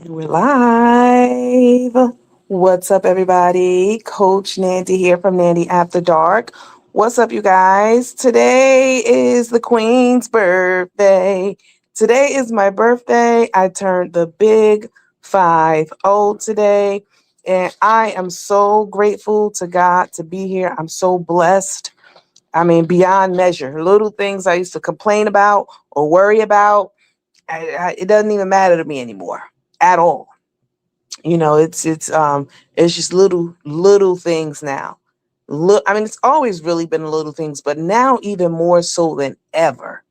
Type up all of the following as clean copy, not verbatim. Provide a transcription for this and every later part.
We're live. What's up, everybody? Coach Nandy here from Nandy After Dark. What's up, you guys? Today is the Queen's birthday. Today is my birthday. I turned the big 5-0 today, and I am so grateful to God to be here. I'm so blessed. I mean, beyond measure. Little things I used to complain about or worry about, it doesn't even matter to me anymore at all. It's just little things now. Look, I mean, it's always really been little things, but now even more so than ever,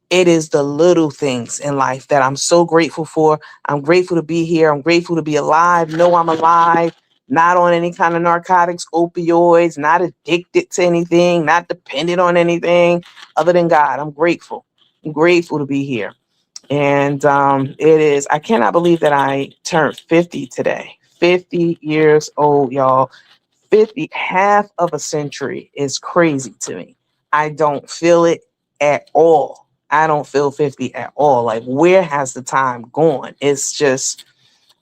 it is the little things in life that I'm so grateful for. I'm grateful to be here. I'm grateful to be alive. Know I'm alive, not on any kind of narcotics, opioids, not addicted to anything, not dependent on anything other than God. I'm grateful. I'm grateful to be here. And I cannot believe that I turned 50 today. 50 years old, y'all. 50, half of a century is crazy to me. I don't feel it at all. I don't feel 50 at all. Like, where has the time gone? It's just,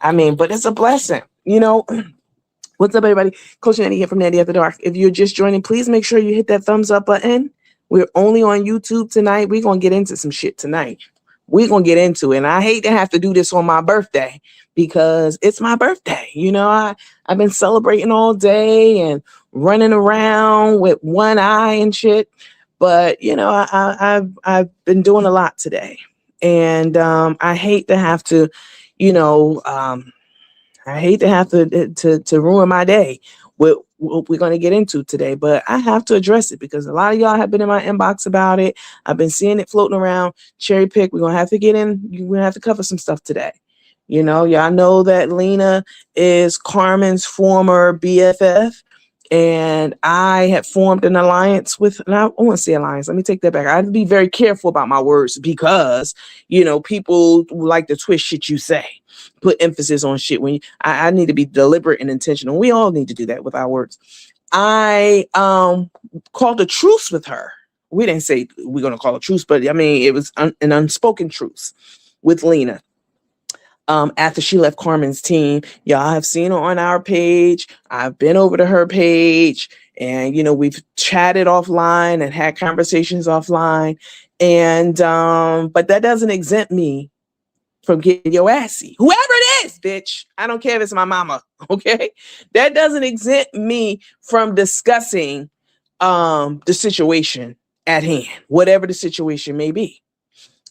but it's a blessing. What's up, everybody? Coach Nandy here from Nandy After Dark. If you're just joining, please make sure you hit that thumbs up button. We're only on YouTube tonight. We're going to get into some shit tonight. We're going to get into it. And I hate to have to do this on my birthday because it's my birthday. I've been celebrating all day and running around with one eye and shit. But, I've been doing a lot today. And I hate to have to, I hate to have to ruin my day with what we're going to get into today, but I have to address it because a lot of y'all have been in my inbox about it. I've been seeing it floating around. Cherry pick. We're going to have to get in. We're going to have to cover some stuff today. Y'all know that Lena is Carmen's former BFF. And I had formed an alliance with, and I won't say alliance. Let me take that back. I have to be very careful about my words because, people like to twist shit you say, put emphasis on shit when I need to be deliberate and intentional. We all need to do that with our words. I called a truce with her. We didn't say we're going to call a truce, but it was an unspoken truce with Lena. After she left Carmen's team, y'all have seen her on our page. I've been over to her page and, we've chatted offline and had conversations offline. And, but that doesn't exempt me from getting your assy. Whoever it is, bitch. I don't care if it's my mama. Okay. That doesn't exempt me from discussing, the situation at hand, whatever the situation may be.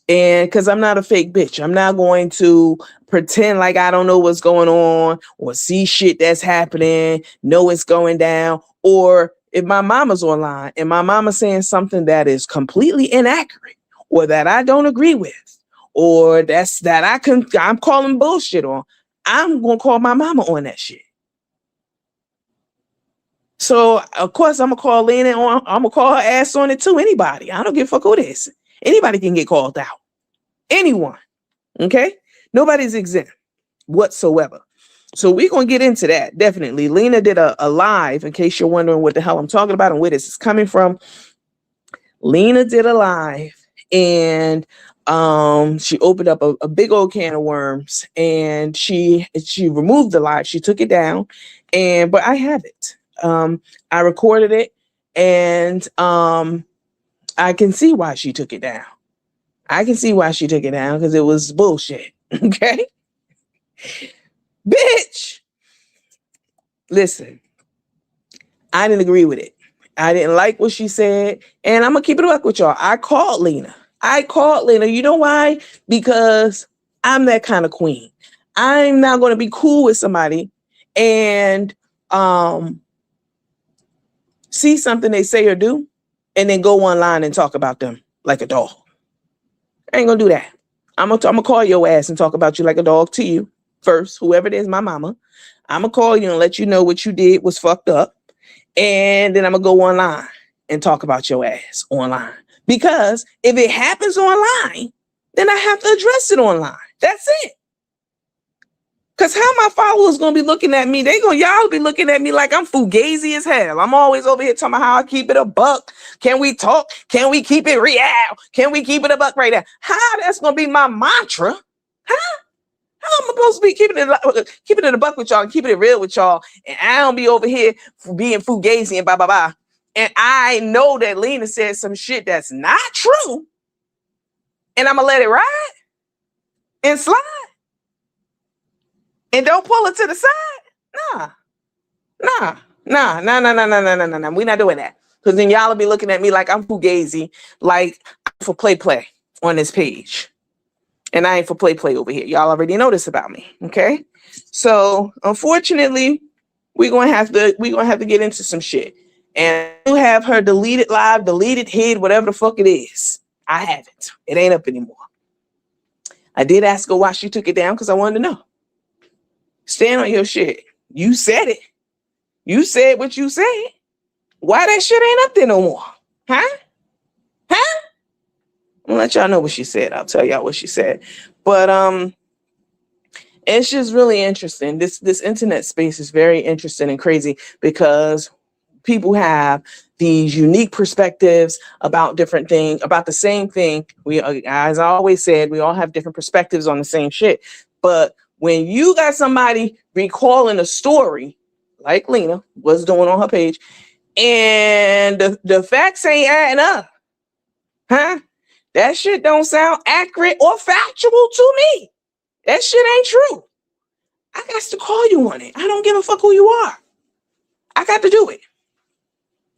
And because I'm not a fake bitch, I'm not going to pretend like I don't know what's going on or see shit that's happening, know it's going down. Or if my mama's online and my mama's saying something that is completely inaccurate or that I don't agree with, or I'm calling bullshit on, I'm going to call my mama on that shit. So, of course, I'm going to call Lena on. I'm going to call her ass on it too. Anybody. I don't give a fuck who it is. Anybody can get called out. Anyone. Okay? Nobody's exempt whatsoever. So we're going to get into that. Definitely. Lena did a live, in case you're wondering what the hell I'm talking about and where this is coming from. Lena did a live and she opened up a big old can of worms and she removed the live. She took it down but I have it. I recorded it and I can see why she took it down. I can see why she took it down because it was bullshit. Okay? Bitch. Listen, I didn't agree with it. I didn't like what she said. And I'm going to keep it up with y'all. I called Lena. You know why? Because I'm that kind of queen. I'm not going to be cool with somebody and see something they say or do and then go online and talk about them like a dog. I ain't gonna do that. I'm gonna call your ass and talk about you like a dog to you first, whoever it is, my mama. I'm gonna call you and let you know what you did was fucked up. And then I'm gonna go online and talk about your ass online. Because if it happens online, then I have to address it online. That's it. Because how my followers going to be looking at me? Y'all be looking at me like I'm fugazi as hell. I'm always over here talking about how I keep it a buck. Can we talk? Can we keep it real? Can we keep it a buck right now? How that's going to be my mantra? Huh? How I'm going to supposed to be keeping it a buck with y'all, keeping it real with y'all, and I don't be over here for being fugazi and blah blah blah. And I know that Lena said some shit that's not true, and I'm gonna let it ride and slide, and don't pull it to the side. Nah. We're not doing that. Because then y'all will be looking at me like I'm fugazi, like I'm for play on this page. And I ain't for play over here. Y'all already know this about me. Okay. So unfortunately, we're gonna have to get into some shit. And you have her deleted live, deleted hid, whatever the fuck it is. I haven't. It ain't up anymore. I did ask her why she took it down because I wanted to know. Stand on your shit. You said it. You said what you said. Why that shit ain't up there no more? Huh? I'm gonna let y'all know what she said. I'll tell y'all what she said. But it's just really interesting. This internet space is very interesting and crazy because people have these unique perspectives about different things, about the same thing. We, as I always said, we all have different perspectives on the same shit. But when you got somebody recalling a story like Lena was doing on her page, and the facts ain't adding up, huh? That shit don't sound accurate or factual to me. That shit ain't true. I got to call you on it. I don't give a fuck who you are. I got to do it.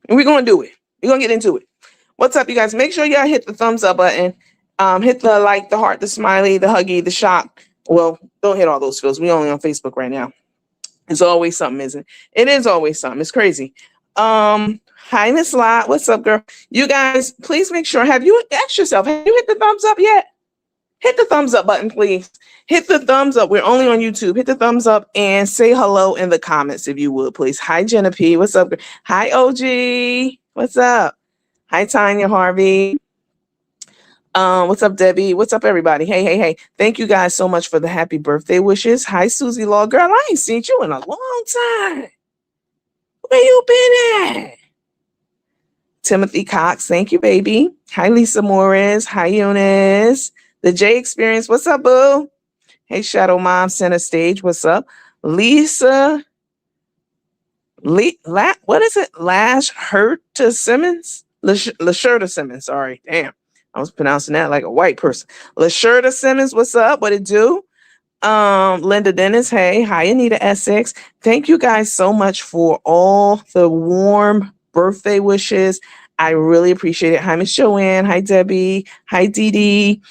And we're going to do it. We're going to get into it. What's up, you guys? Make sure y'all hit the thumbs up button. Hit the like, the heart, the smiley, the huggy, the shock. Well, don't hit all those fields. We only on Facebook right now. It's always something, isn't it? It is always something. It's crazy. Hi, Miss Lot. What's up, girl? You guys, please make sure. Have you asked yourself, have you hit the thumbs up yet? Hit the thumbs up button, please. Hit the thumbs up. We're only on YouTube. Hit the thumbs up and say hello in the comments if you would, please. Hi, Jenna P. What's up? Hi, OG. What's up? Hi, Tanya Harvey. What's up, Debbie? What's up, everybody? Hey. Thank you guys so much for the happy birthday wishes. Hi, Susie Law. Girl, I ain't seen you in a long time. Where you been at? Timothy Cox. Thank you, baby. Hi, Lisa Morris. Hi, Eunice. The J Experience. What's up, boo? Hey, Shadow Mom Center Stage. What's up? Lisa. What is it? Lash Hurta Simmons? LaShurta Simmons. Sorry. Damn. I was pronouncing that like a white person. LaShurta Simmons. What's up? What it do? Linda Dennis. Hey. Hi, Anita Essex. Thank you guys so much for all the warm birthday wishes. I really appreciate it. Hi, Miss Joanne. Hi, Debbie. Hi, Dee Dee.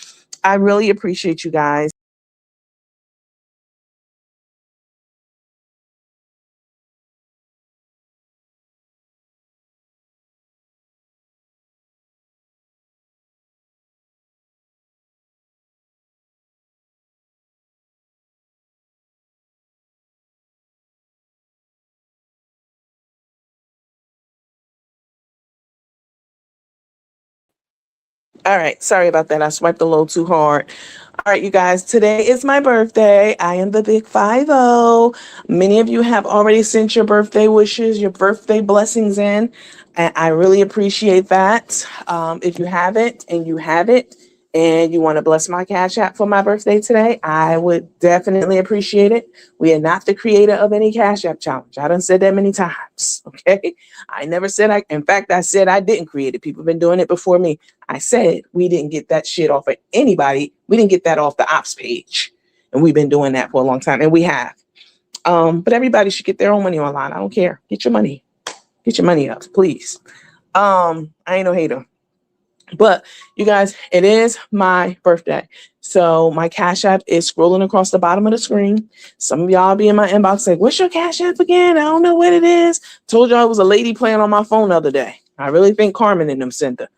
I really appreciate you guys. All right. Sorry about that. I swiped a little too hard. All right, you guys. Today is my birthday. I am the big 50. Many of you have already sent your birthday wishes, your birthday blessings in. And I really appreciate that. If you haven't and you have it and you want to bless my Cash App for my birthday today, I would definitely appreciate it. We are not the creator of any Cash App challenge. I done said that many times. Okay. I never said in fact, I said I didn't create it. People have been doing it before me. I said we didn't get that shit off of anybody. We didn't get that off the ops page. And we've been doing that for a long time. And we have. But everybody should get their own money online. I don't care. Get your money. Get your money up, please. I ain't no hater. But you guys, it is my birthday. So my Cash App is scrolling across the bottom of the screen. Some of y'all be in my inbox like, what's your Cash App again? I don't know what it is. Told y'all it was a lady playing on my phone the other day. I really think Carmen and them sent her.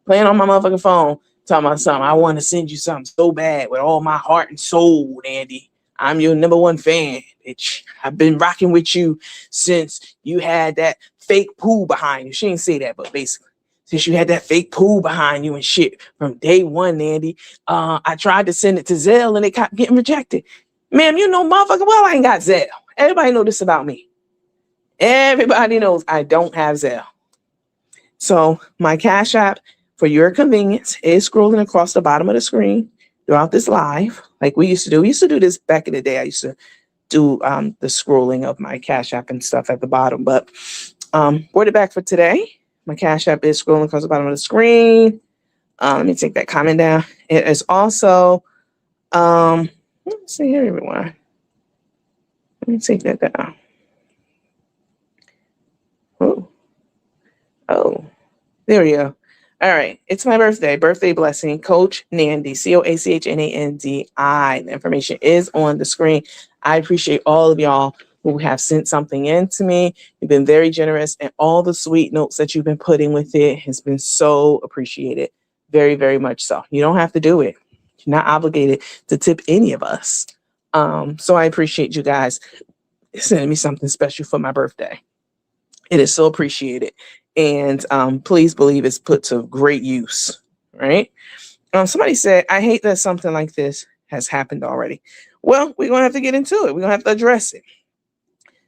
Playing on my motherfucking phone, talking about something. I want to send you something so bad with all my heart and soul, Andy. I'm your #1 fan, bitch. I've been rocking with you since you had that fake poo behind you. She didn't say that, but basically. Since you had that fake pool behind you and shit from day one, Andy. I tried to send it to Zelle and it kept getting rejected. Ma'am, you know motherfucking well I ain't got Zelle. Everybody know this about me. Everybody knows I don't have Zelle. So my Cash App, for your convenience, is scrolling across the bottom of the screen throughout this live. like we used to do. We used to do this back in the day. I used to do the scrolling of my Cash App and stuff at the bottom. But word it back for today. My Cash App is scrolling across the bottom of the screen. Let me take that comment down. It is also, let's see here, everyone. Let me take that down. Oh, there we go. All right. It's my birthday. Birthday blessing. Coach Nandi. CoachNandi. The information is on the screen. I appreciate all of y'all who have sent something in to me. You've been very generous, and all the sweet notes that you've been putting with it has been so appreciated. Very, very much so. You don't have to do it. You're not obligated to tip any of us. So I appreciate you guys sending me something special for my birthday. It is so appreciated. And please believe it's put to great use, right? Somebody said, I hate that something like this has happened already. Well, we're going to have to get into it. We're going to have to address it.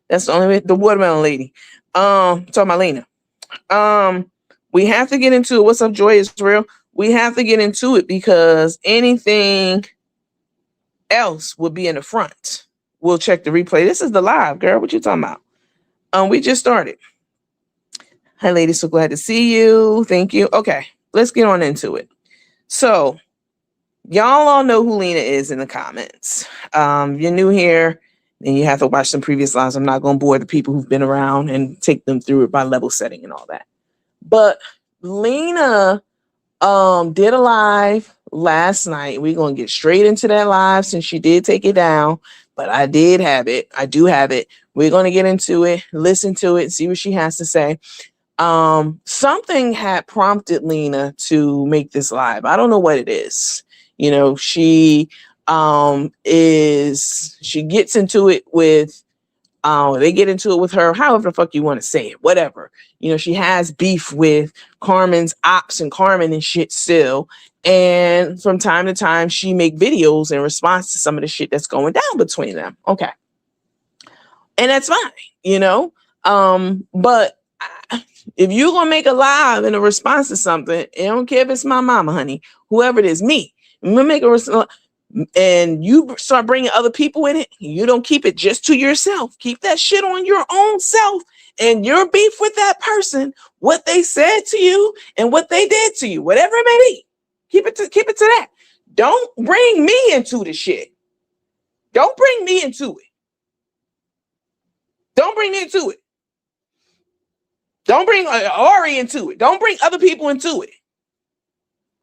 That's the only way. The watermelon lady. Talking about Lena. We have to get into it. What's up, Joy? Is real. We have to get into it because anything else will be in the front. We'll check the replay. This is the live, girl. What you talking about? We just started. Hi, ladies. So glad to see you. Thank you. Okay, let's get on into it. So, y'all all know who Lena is in the comments. You're new here, and you have to watch some previous lives. I'm not going to bore the people who've been around and take them through it by level setting and all that. But Lena did a live last night. We're going to get straight into that live since she did take it down. But I did have it. I do have it. We're going to get into it, listen to it, see what she has to say. Something had prompted Lena to make this live. I don't know what it is. You know, she gets into it with, they get into it with her, however the fuck you want to say it, whatever. You know, she has beef with Carmen's ops and Carmen and shit still. And from time to time, she make videos in response to some of the shit that's going down between them. Okay. And that's fine, you know? But if you're going to make a live in a response to something, I don't care if it's my mama, honey, whoever it is, me, I'm going to make a response, and you start bringing other people in it, you don't keep it just to yourself. Keep that shit on your own self and your beef with that person, what they said to you and what they did to you, whatever it may be. Keep it to that. Don't bring me into the shit. Don't bring me into it. Don't bring me into it. Don't bring Ari into it. Don't bring other people into it.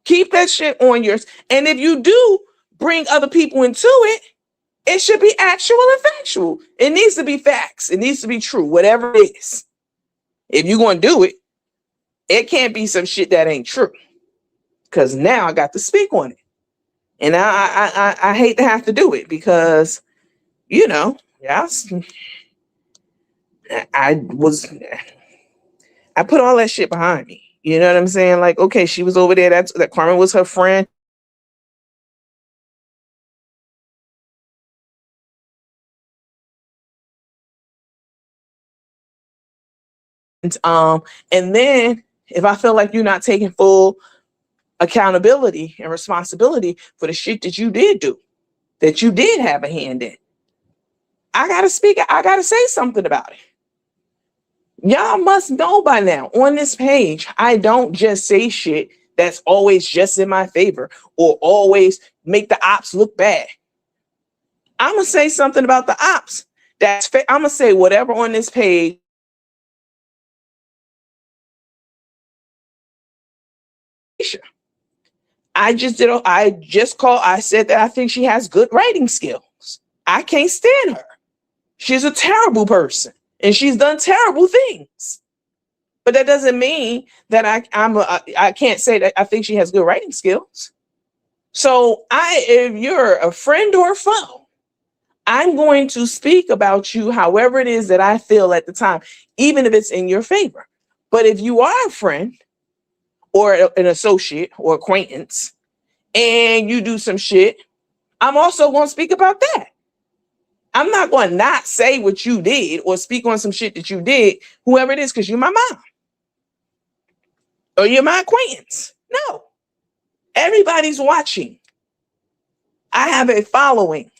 Keep that shit on yours. And if you do bring other people into it, it should be actual and factual. It needs to be facts. It needs to be true, whatever it is. If you're going to do it, it can't be some shit that ain't true. Because now I got to speak on it. And I hate to have to do it because, you know, I put all that shit behind me. You know what I'm saying? Like, okay, she was over there. That Carmen was her friend. And then if I feel like you're not taking full accountability and responsibility for the shit that you did do, that you did have a hand in, I gotta speak. I gotta say something about it. Y'all must know by now on this page, I don't just say shit that's always just in my favor or always make the ops look bad. I'm gonna say something about the ops. I'm gonna say whatever on this page. I said that I think she has good writing skills. I can't stand her. She's a terrible person and she's done terrible things. But that doesn't mean that I can't say that I think she has good writing skills. So if you're a friend or a foe, I'm going to speak about you however it is that I feel at the time, even if it's in your favor. But if you are a friend or an associate or acquaintance and you do some shit, I'm also going to speak about that. I'm not going to not say what you did or speak on some shit that you did, whoever it is, because you're my mom or you're my acquaintance. No, everybody's watching. I have a following.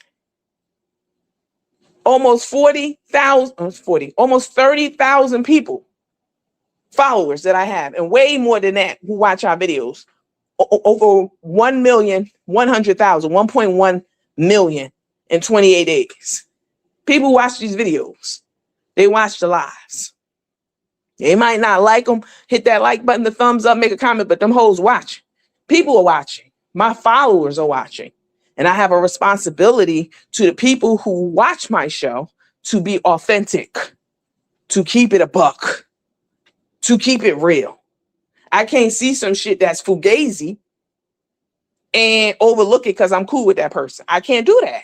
Almost 40,000, almost 30,000 people, followers that I have, and way more than that who watch our videos. Over 1,100,000, 1.1 million in 28 days. People watch these videos. They watch the lives. They might not like them, hit that like button, the thumbs up, make a comment, but them hoes watching. People are watching. My followers are watching. And I have a responsibility to the people who watch my show to be authentic, to keep it a buck, to keep it real. I can't see some shit that's fugazi and overlook it because I'm cool with that person. I can't do that.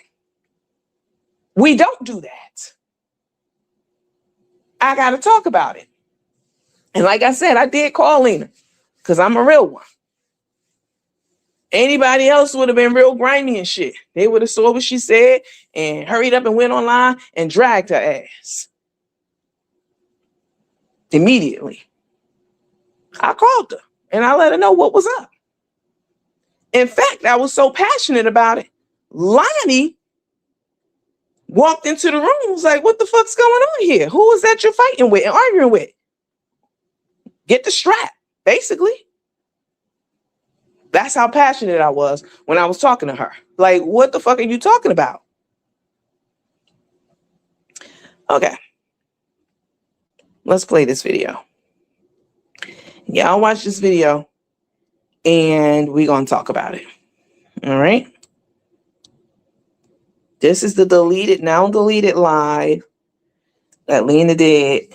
We don't do that. I got to talk about it. And like I said, I did call Lena because I'm a real one. Anybody else would have been real grimy and shit. They would have saw what she said and hurried up and went online and dragged her ass. Immediately. I called her and I let her know what was up. In fact, I was so passionate about it. Lonnie walked into the room and was like, what the fuck's going on here? Who is that you're fighting with and arguing with? Get the strap, basically. That's how passionate I was when I was talking to her. Like, what the fuck are you talking about? Okay. Let's play this video. Y'all watch this video and we're going to talk about it. All right. This is the now deleted live that Lena did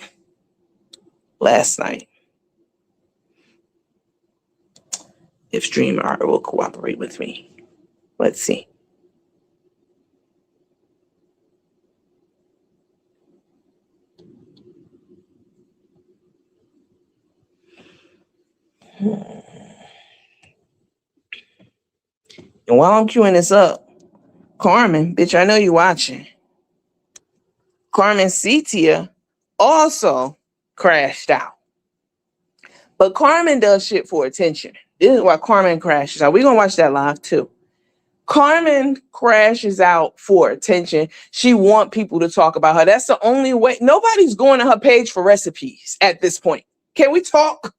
last night. If StreamYard will cooperate with me. Let's see. And while I'm queuing this up, Carmen, bitch, I know you watching. Carmen Cetia also crashed out. But Carmen does shit for attention. This is why Carmen crashes out. We're going to watch that live too. Carmen crashes out for attention. She wants people to talk about her. That's the only way. Nobody's going to her page for recipes at this point. Can we talk?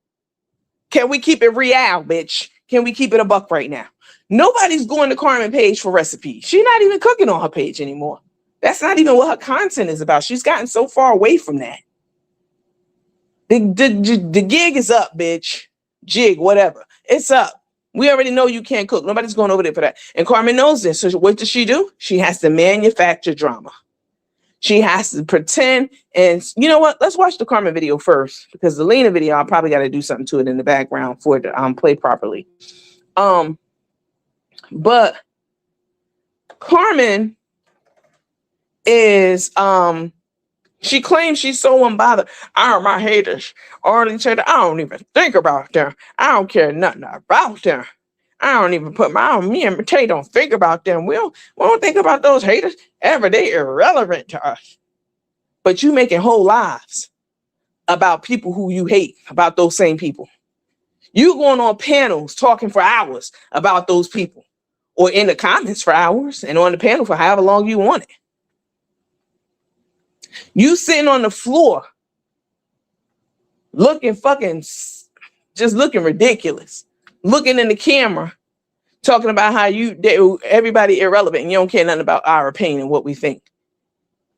Can we keep it real, bitch? Can we keep it a buck right now? Nobody's going to Carmen page for recipes. She's not even cooking on her page anymore. That's not even what her content is about. She's gotten so far away from that. The gig is up, bitch. Jig, whatever. It's up. We already know you can't cook. Nobody's going over there for that. And Carmen knows this. So what does she do? She has to manufacture drama. She has to pretend. And you know what? Let's watch the Carmen video first. Because the Lena video, I probably got to do something to it in the background for it to play properly. But Carmen is she claims she's so unbothered. My haters already said I don't even think about them. I don't care nothing about them. I don't even put me and Tay don't think about them. We don't think about those haters ever. They irrelevant to us. But you making whole lives about people who you hate, about those same people. You going on panels talking for hours about those people, or in the comments for hours and on the panel for however long you want it. You sitting on the floor looking just looking ridiculous, looking in the camera, talking about how everybody irrelevant and you don't care nothing about our opinion and what we think.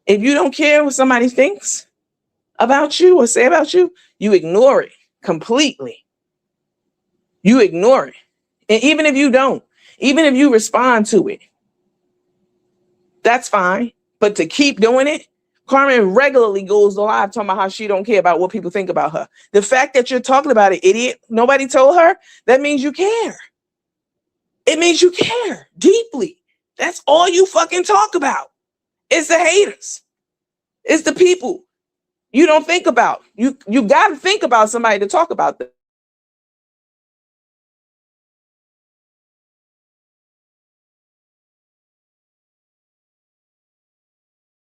If you don't care what somebody thinks about you or say about you, you ignore it completely. You ignore it. And even if you don't, even if you respond to it, that's fine. But to keep doing it, Carmen regularly goes live talking about how she don't care about what people think about her. The fact that you're talking about it, idiot, nobody told her, that means you care. It means you care deeply. That's all you fucking talk about. It's the haters. It's the people you don't think about. You got to think about somebody to talk about them.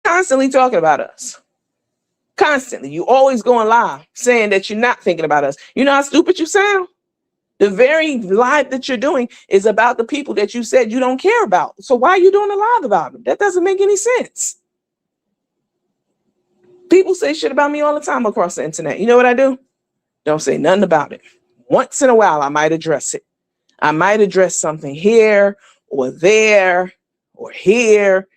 Constantly talking about us. Constantly. You always going live saying that you're not thinking about us. You know how stupid you sound? The very live that you're doing is about the people that you said you don't care about. So why are you doing a live about them? That doesn't make any sense. People say shit about me all the time across the internet. You know what I do? Don't say nothing about it. Once in a while, I might address it. I might address something here or there or here,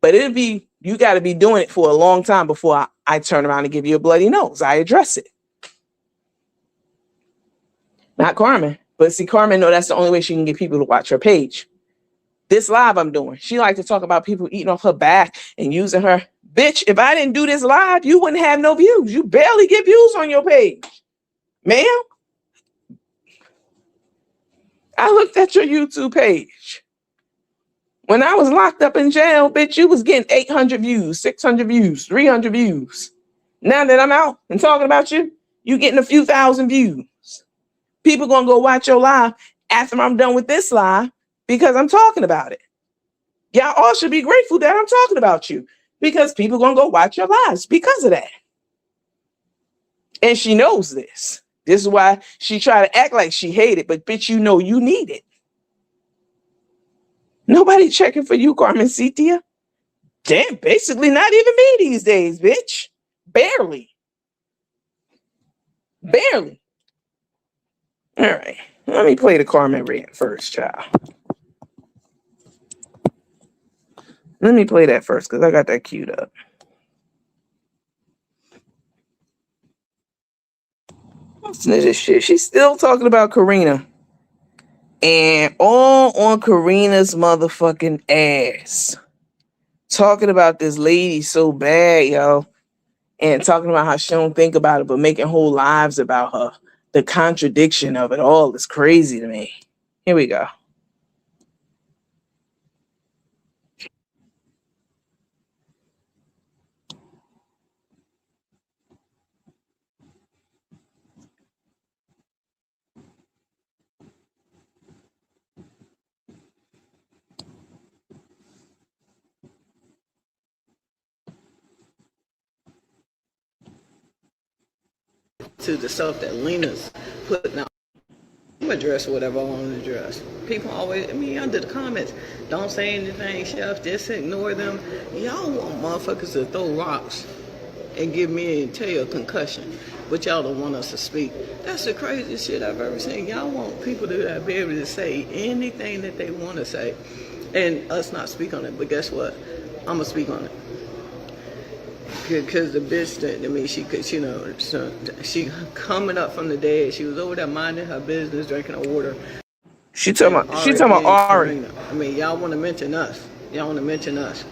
but you got to be doing it for a long time before I turn around and give you a bloody nose. I address it. Not Carmen, but see, Carmen, no, that's the only way she can get people to watch her page. This live I'm doing, she like to talk about people eating off her back and using her. Bitch, if I didn't do this live, you wouldn't have no views. You barely get views on your page. Ma'am, I looked at your YouTube page. When I was locked up in jail, bitch, you was getting 800 views, 600 views, 300 views. Now that I'm out and talking about you, you getting a few thousand views. People gonna go watch your live after I'm done with this live because I'm talking about it. Y'all all should be grateful that I'm talking about you because people gonna go watch your lives because of that. And she knows this. This is why she try to act like she hate it, but bitch, you know you need it. Nobody checking for you, Carmen Cynthia. Damn, basically not even me these days, bitch. Barely. Barely. All right, let me play the Carmen rant first, child. Let me play that first because I got that queued up. Listen to this shit. She's still talking about Corrina. And all on Corrina's motherfucking ass. Talking about this lady so bad, yo. And talking about how she don't think about it, but making whole lives about her. The contradiction of it all is crazy to me. Here we go. To the stuff that Lena's putting out. I'm gonna address whatever I want to address. People always, under the comments, don't say anything, chef, just ignore them. Y'all want motherfuckers to throw rocks and give me and Tay a concussion, but y'all don't want us to speak. That's the craziest shit I've ever seen. Y'all want people to be able to say anything that they want to say and us not speak on it, but guess what? I'm gonna speak on it. Because the bitch, she could, she coming up from the dead. She was over there minding her business, drinking her water. She talking about Ari. Y'all want to mention us. Y'all want to mention us.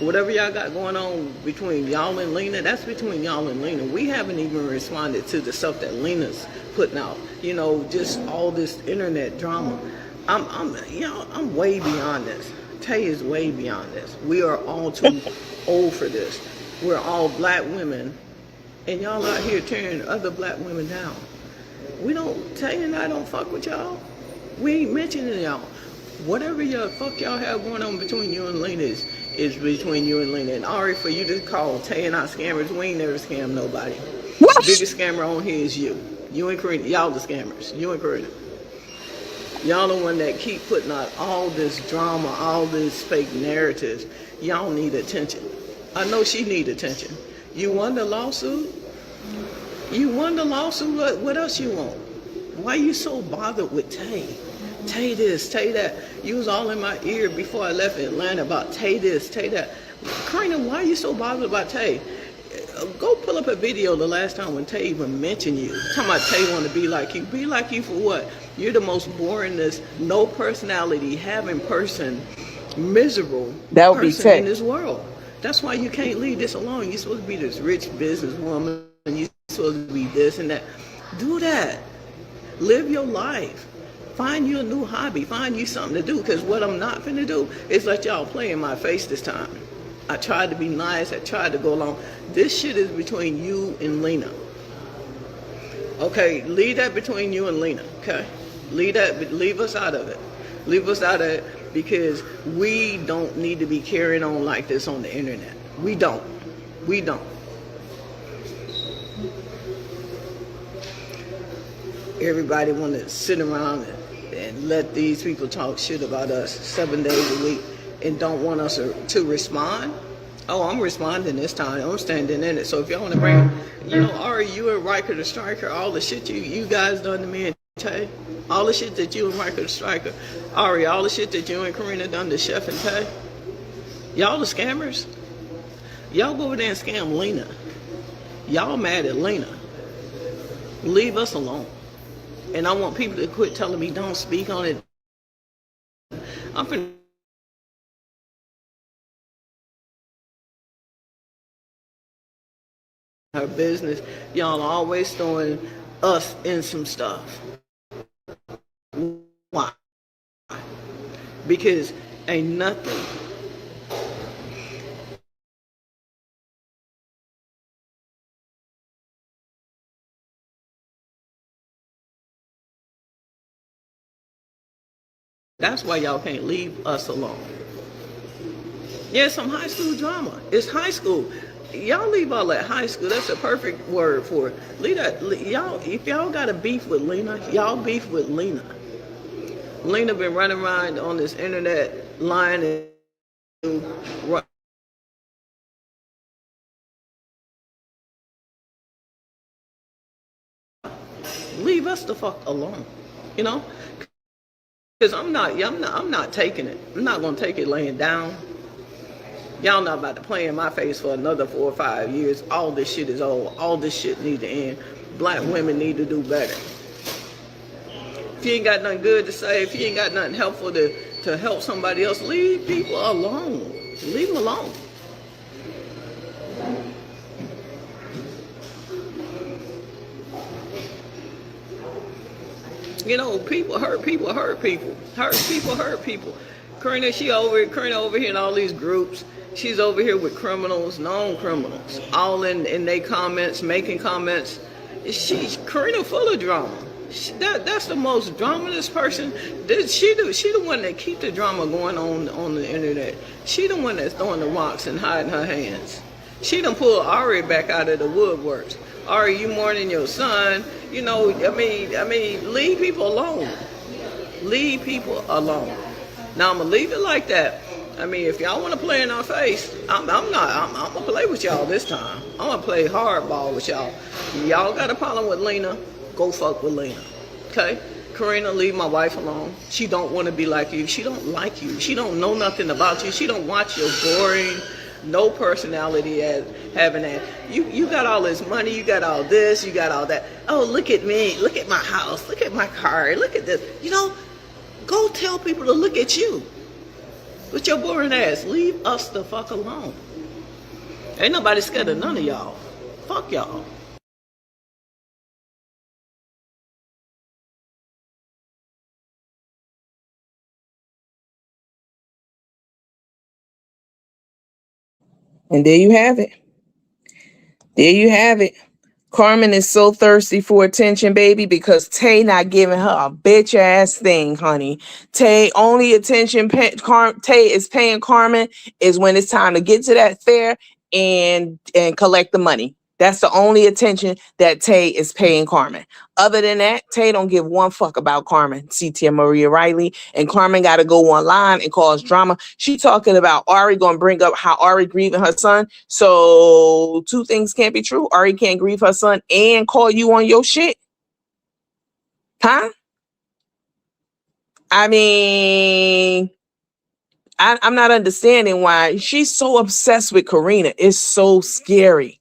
Whatever y'all got going on between y'all and Lena, that's between y'all and Lena. We haven't even responded to the stuff that Lena's putting out. Just all this internet drama. I'm way beyond this. Tay is way beyond this. We are all too old for this. We're all black women, and y'all out here tearing other black women down. Tay and I don't fuck with y'all. We ain't mentioning y'all. Whatever fuck y'all have going on between you and Lena is between you and Lena. And Ari, for you to call Tay and I scammers, we ain't never scammed nobody. What? The biggest scammer on here is you. You and Corrina. Y'all the scammers. You and Corrina. Y'all the one that keep putting out all this drama, all this fake narratives. Y'all need attention. I know she need attention. You won the lawsuit? What else you want? Why you so bothered with Tay? Tay this, Tay that. You was all in my ear before I left Atlanta about Tay this, Tay that. Karina, why are you so bothered about Tay? Go pull up a video the last time when Tay even mentioned you. Talking about Tay want to be like you. Be like you for what? You're the most boringest, no personality, having person, miserable that would person be Tay in this world. That's why you can't leave this alone. You're supposed to be this rich businesswoman, and you're supposed to be this and that. Do that. Live your life. Find you a new hobby. Find you something to do. Because what I'm not finna do is let y'all play in my face this time. I tried to be nice. I tried to go along. This shit is between you and Lena. Okay, leave that between you and Lena. Okay, leave us out of it. Leave us out of it. Because we don't need to be carrying on like this on the internet. We don't. everybody want to sit around and let these people talk shit about us 7 days a week and don't want us to respond. Oh, I'm responding this time. I'm standing in it. So if y'all want to bring, Ari, you and Riker the Striker, all the shit you guys done to me and Tay, all the shit that you and Riker the Striker, Ari, all the shit that you and Corrina done to Chef and Tay, y'all the scammers. Y'all go over there and scam Lena. Y'all mad at Lena. Leave us alone. And I want people to quit telling me don't speak on it. I'm finna her business. Y'all always throwing us in some stuff. Why? Because ain't nothing. That's why y'all can't leave us alone. Yeah, some high school drama. It's high school. Y'all leave all that high school. That's a perfect word for it. Leave that, y'all, if y'all got a beef with Lena, y'all beef with Lena. Lena been running around on this internet lying and leave us the fuck alone. You know? Because I'm not taking it. I'm not gonna take it laying down. Y'all not about to play in my face for another 4 or 5 years. All this shit is old. All this shit need to end. Black women need to do better. If you ain't got nothing good to say, if you ain't got nothing helpful to help somebody else, leave people alone. Leave them alone. People hurt people hurt people. Hurt people hurt people. Corrina over here in all these groups. She's over here with criminals, known criminals, all in their comments, making comments. Corrina full of drama. That's the most dramatous person. She the one that keep the drama going on the internet. She the one that's throwing the rocks and hiding her hands. She done pulled Ari back out of the woodworks. Ari, you mourning your son. I mean, leave people alone. Leave people alone. Now I'm gonna leave it like that. I mean, if y'all want to play in our face, I'm gonna play with y'all this time. I'm gonna play hardball with y'all. Y'all got a problem with Lena? Go fuck with Lena. Okay? Corrina, leave my wife alone. She don't want to be like you. She don't like you. She don't know nothing about you. She don't watch your boring, no personality as having that. You got all this money. You got all this. You got all that. Oh, look at me. Look at my house. Look at my car. Look at this. Go tell people to look at you. With your boring ass. Leave us the fuck alone. Ain't nobody scared of none of y'all. Fuck y'all. And there you have it. There you have it. Carmen is so thirsty for attention, baby, because Tay not giving her a bitch ass thing, honey. Tay only attention Tay is paying Carmen is when it's time to get to that fair and collect the money. That's the only attention that Tay is paying Carmen. Other than that, Tay don't give one fuck about Carmen, CT Maria Riley. And Carmen got to go online and cause drama. She talking about Ari going to bring up how Ari grieving her son. So two things can't be true. Ari can't grieve her son and call you on your shit. Huh? I mean, I'm not understanding why she's so obsessed with Corrina. It's so scary.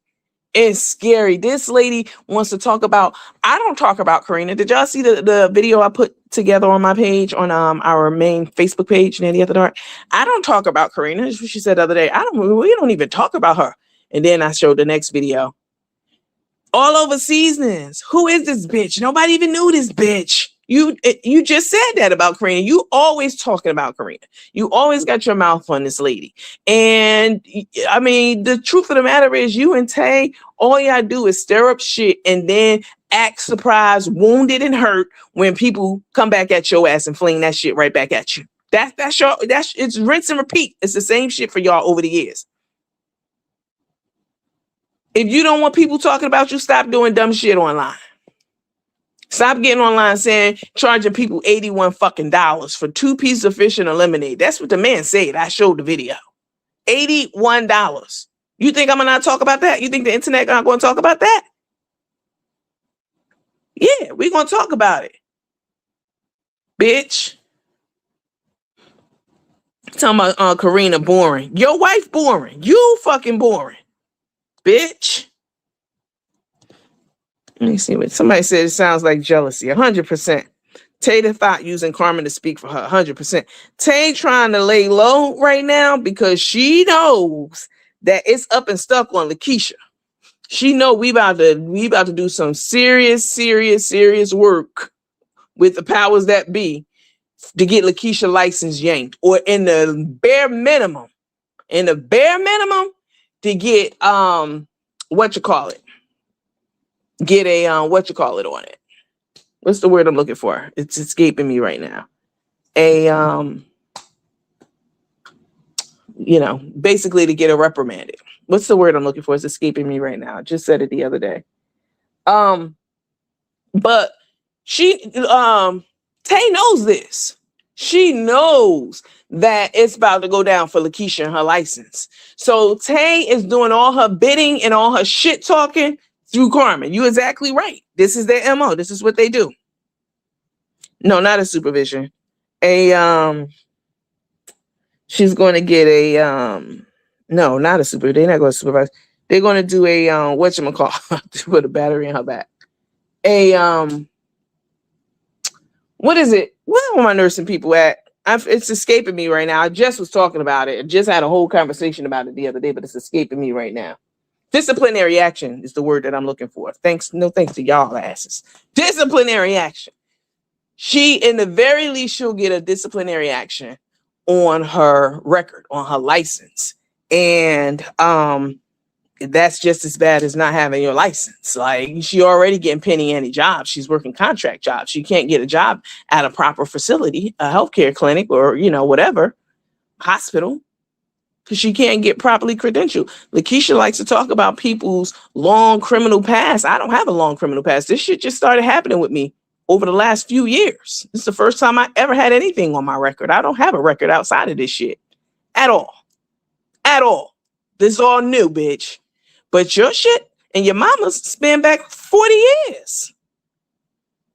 It's scary. This lady wants to talk about. I don't talk about Corrina. Did y'all see the video I put together on my page on our main Facebook page, Nanny at the Dark? I don't talk about Corrina. That's what she said the other day. We don't even talk about her. And then I showed the next video. All over seasons. Who is this bitch? Nobody even knew this bitch. You just said that about Corrina. You always talking about Corrina. You always got your mouth on this lady. And I mean, the truth of the matter is you and Tay, all y'all do is stir up shit and then act surprised, wounded, and hurt when people come back at your ass and fling that shit right back at you. It's rinse and repeat. It's the same shit for y'all over the years. If you don't want people talking about you, stop doing dumb shit online. Stop getting online saying charging people $81 fucking for 2 pieces of fish and a lemonade. That's what the man said. I showed the video. $81. You think I'm gonna not talk about that? You think the internet not gonna talk about that? Yeah, we're gonna talk about it. Bitch. Talking about Corrina boring. Your wife boring. You fucking boring. Bitch. Let me see what somebody said. It sounds like jealousy. 100%. Tay thought using Carmen to speak for her. 100%. Tay trying to lay low right now because she knows that it's up and stuck on Lakeisha. She know we about to do some serious work with the powers that be to get Lakeisha license yanked, or in the bare minimum, to get get a on it. What's the word I'm looking for? It's escaping me right now. Basically to get her reprimanded. What's the word I'm looking for? It's escaping me right now. I just said it the other day. But she Tay knows this. She knows that it's about to go down for Lakeisha and her license. So Tay is doing all her bidding and all her shit talking through Carmen. You exactly right. This is their MO. This is what they do. No, not a supervision. She's going to get no, not a supervisor. They're not going to supervise. They're going to do a to put a battery in her back. What is it? Where are my nursing people at? It's escaping me right now. I just was talking about it. I just had a whole conversation about it the other day, but it's escaping me right now. Disciplinary action is the word that I'm looking for. Thanks to y'all asses. Disciplinary action. She, in the very least, she'll get a disciplinary action on her record, on her license. And that's just as bad as not having your license. Like, she already getting penny ante jobs. She's working contract jobs. She can't get a job at a proper facility, a healthcare clinic, or, whatever, hospital, because she can't get properly credentialed. Lakeisha likes to talk about people's long criminal past. I don't have a long criminal past. This shit just started happening with me over the last few years. This is the first time I ever had anything on my record. I don't have a record outside of this shit at all. At all. This is all new, bitch. But your shit and your mama's span back 40 years.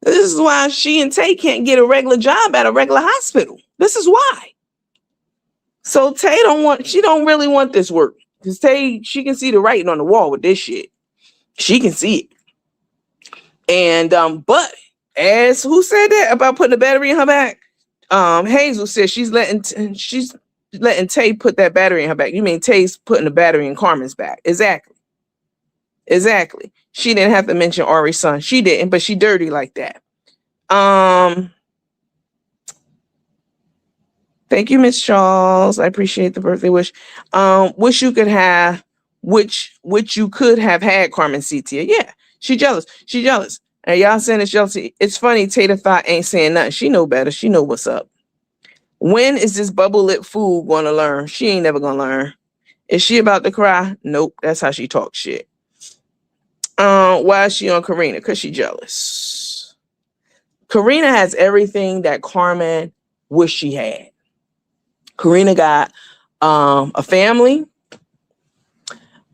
This is why she and Tay can't get a regular job at a regular hospital. This is why. So Tay don't really want this work. Because Tay, she can see the writing on the wall with this shit. She can see it. And but as who said that about putting a battery in her back? Hazel said she's letting Tay put that battery in her back. You mean Tay's putting the battery in Carmen's back? Exactly. She didn't have to mention Ari's son. She didn't, but she dirty like that. Thank you, Miss Charles. I appreciate the birthday wish. Wish you could have, which you could have had Carmen Citia. Yeah, she jealous. And y'all saying it's jealousy. It's funny, Tater Thought ain't saying nothing. She know better. She know what's up. When is this bubble lip fool gonna learn? She ain't never gonna learn. Is she about to cry? Nope. That's how she talks shit. Why is she on Corrina? Because she jealous. Corrina has everything that Carmen wished she had. Corrina got a family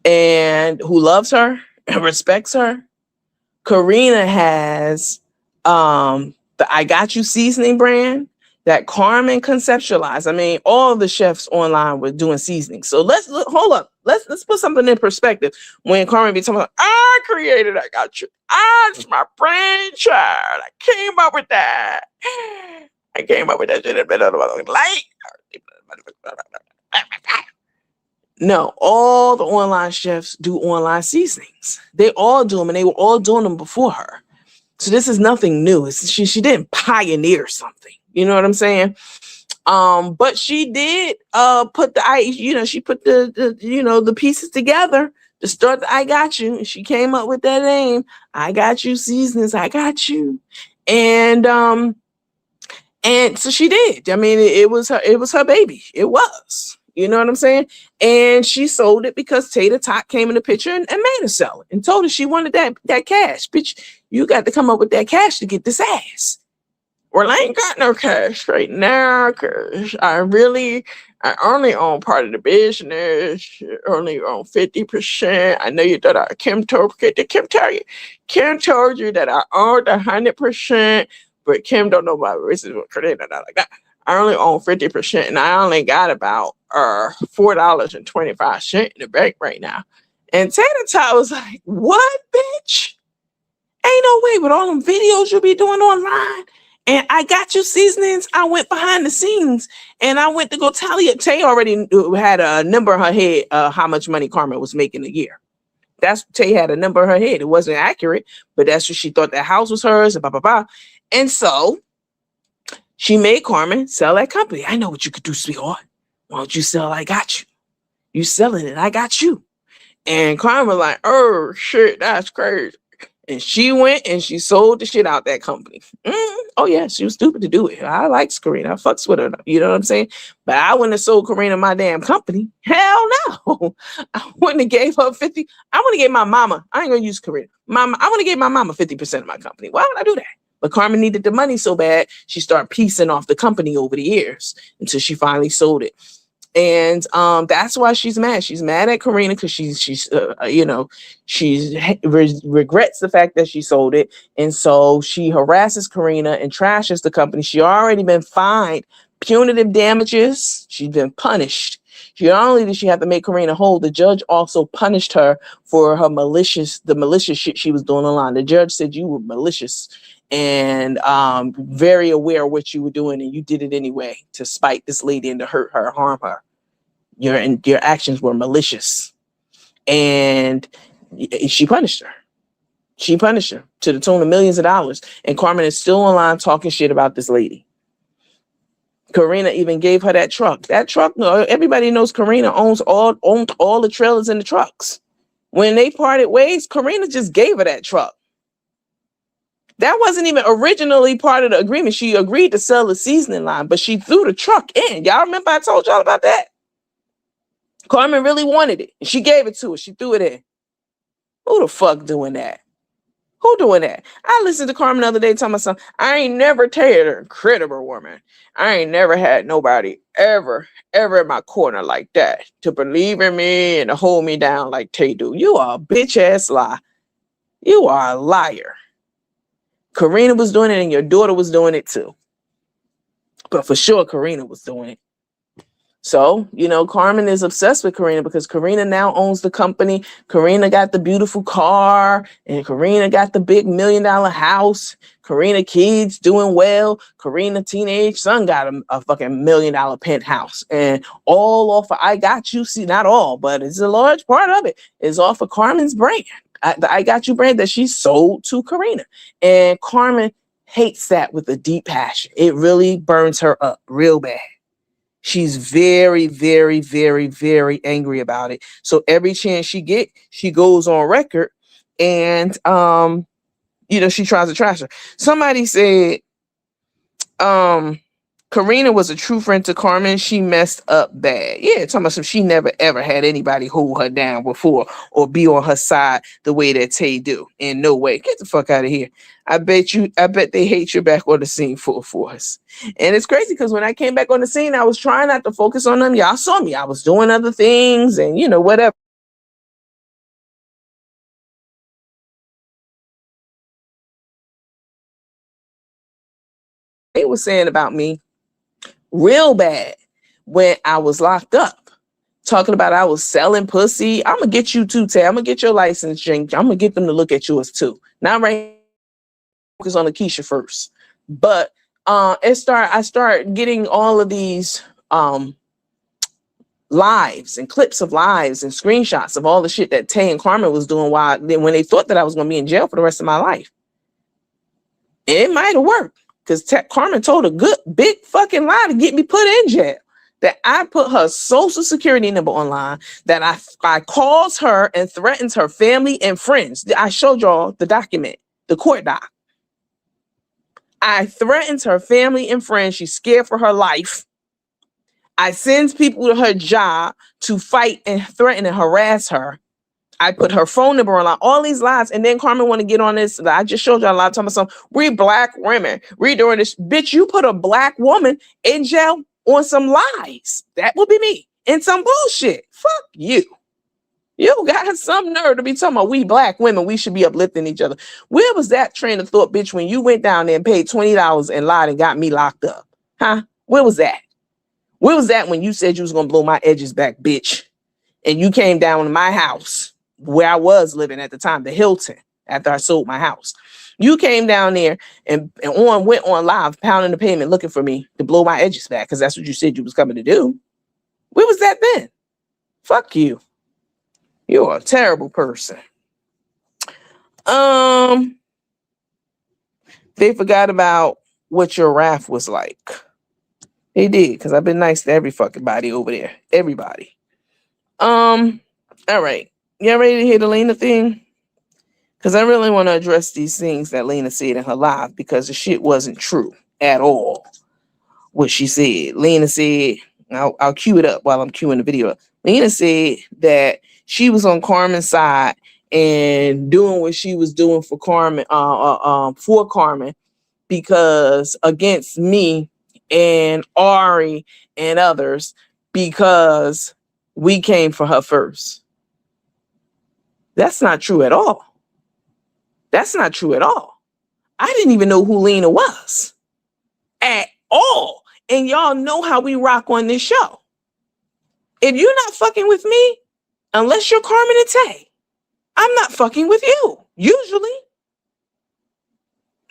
and who loves her and respects her. Corrina has the I Got You seasoning brand that Carmen conceptualized. I mean, all the chefs online were doing seasoning. So hold up. Let's put something in perspective. When Carmen be talking about, I created I Got You. It's my brainchild. I came up with that. I came up with that shit in the middle of the light. No, all the online chefs do online seasonings. They all do them, and they were all doing them before her. So this is nothing new. She didn't pioneer something. You know what I'm saying? But she did put she put the pieces together to start the I Got You. And she came up with that name, I Got You Seasonings, I Got You. And so she did. I mean, it was her baby. It was. You know what I'm saying? And she sold it because Tater Tot came in the picture and made her sell it and told her she wanted that cash. Bitch, you got to come up with that cash to get this ass. Well, I ain't got no cash right now because I only own part of the business, only own 50%. I know you thought Kim told you. Kim told you that I owned 100%, but Kim don't know about racism with credit or not like that. I only own 50% and I only got about $4.25 in the bank right now. And Tater Tot was like, what, bitch? Ain't no way with all them videos you be doing online. And I got you seasonings. I went behind the scenes and I went to go tally it. Tay already had a number in her head how much money Carmen was making a year. Tay had a number in her head. It wasn't accurate, but that's what she thought that house was hers. And blah, blah, blah. And so she made Carmen sell that company. I know what you could do, sweetheart. Why don't you sell? I got you. You selling it. I got you. And Carmen was like, oh, shit, that's crazy. And she went and she sold the shit out that company. Oh, yeah, she was stupid to do it. I likes Corrina. I fucks with her. You know what I'm saying? But I wouldn't have sold Corrina my damn company. Hell no. I wouldn't have gave her 50. I would have gave my mama. I ain't going to use Corrina. Mama, I would have gave my mama 50% of my company. Why would I do that? But Carmen needed the money so bad, she started piecing off the company over the years until she finally sold it. And that's why she's mad. She's mad at Corrina because she regrets the fact that she sold it, and so she harasses Corrina and trashes the company. She already been fined punitive damages. She's been punished. Not only did she have to make Corrina whole, the judge also punished her for the malicious shit she was doing online. The judge said you were malicious and very aware of what you were doing, and you did it anyway to spite this lady and to hurt her, harm her. Your actions were malicious, and she punished her. She punished her to the tune of millions of dollars. And Carmen is still online talking shit about this lady. Corrina even gave her that truck. That truck, everybody knows Corrina owned all the trailers and the trucks. When they parted ways, Corrina just gave her that truck. That wasn't even originally part of the agreement. She agreed to sell the seasoning line, but she threw the truck in. Y'all remember I told y'all about that? Carmen really wanted it, and she gave it to her. She threw it in. Who the fuck doing that? Who doing that? I listened to Carmen the other day telling myself, I ain't never tated an incredible woman. I ain't never had nobody ever in my corner like that to believe in me and to hold me down like Tay do. You are a bitch ass lie. You are a liar. Corrina was doing it and your daughter was doing it too. But for sure, Corrina was doing it. So, Carmen is obsessed with Corrina because Corrina now owns the company. Corrina got the beautiful car and Corrina got the big $1 million house. Corrina kids doing well. Corrina teenage son got a fucking $1 million penthouse, and all off of I Got You. See, not all, but it's a large part of it is off of Carmen's brand. The I Got You brand that she sold to Corrina. And Carmen hates that with a deep passion. It really burns her up real bad. She's very, very, very, very angry about it. So every chance she get, she goes on record and, she tries to trash her. Somebody said, Corrina was a true friend to Carmen. She messed up bad. Yeah, talking about some she never ever had anybody hold her down before or be on her side the way that Tay do. In no way. Get the fuck out of here. I bet they hate you back on the scene full force. And it's crazy because when I came back on the scene, I was trying not to focus on them. Y'all saw me. I was doing other things and whatever. They were saying about me real bad when I was locked up, talking about I was selling pussy. I'm gonna get you too, Tay. I'm gonna get your license changed. I'm gonna get them to look at yours too. Not right. Focus on Lakeisha first, but I start getting all of these lives and clips of lives and screenshots of all the shit that Tay and Carmen was doing when they thought that I was gonna be in jail for the rest of my life. And it might have worked. Because Carmen told a good big fucking lie to get me put in jail. That I put her social security number online. That I calls her and threatens her family and friends. I showed y'all the document, the court doc. I threatens her family and friends. She's scared for her life. I send people to her job to fight and threaten and harass her. I put her phone number on all these lies. And then Carmen want to get on this. I just showed you a lot of time. We black women. We doing this. Bitch, you put a black woman in jail on some lies. That would be me. And some bullshit. Fuck you. You got some nerve to be talking about we black women. We should be uplifting each other. Where was that train of thought, bitch, when you went down there and paid $20 and lied and got me locked up? Huh? Where was that? Where was that when you said you was going to blow my edges back, bitch? And you came down to my house where I was living at the time, the Hilton, after I sold my house. You came down there and went on live, pounding the pavement, looking for me to blow my edges back, because that's what you said you was coming to do. Where was that then? Fuck you. You're a terrible person. They forgot about what your wrath was like. They did, because I've been nice to every fucking body over there. Everybody. All right. Y'all ready to hear the Lena thing? Because I really want to address these things that Lena said in her live, because the shit wasn't true at all. What she said. Lena said, I'll cue it up while I'm queuing the video up. Lena said that she was on Carmen's side and doing what she was doing for Carmen, because against me and Ari and others, because we came for her first. That's not true at all. That's not true at all. I didn't even know who Lena was at all. And y'all know how we rock on this show. If you're not fucking with me, unless you're Carmen and Tay, I'm not fucking with you, usually.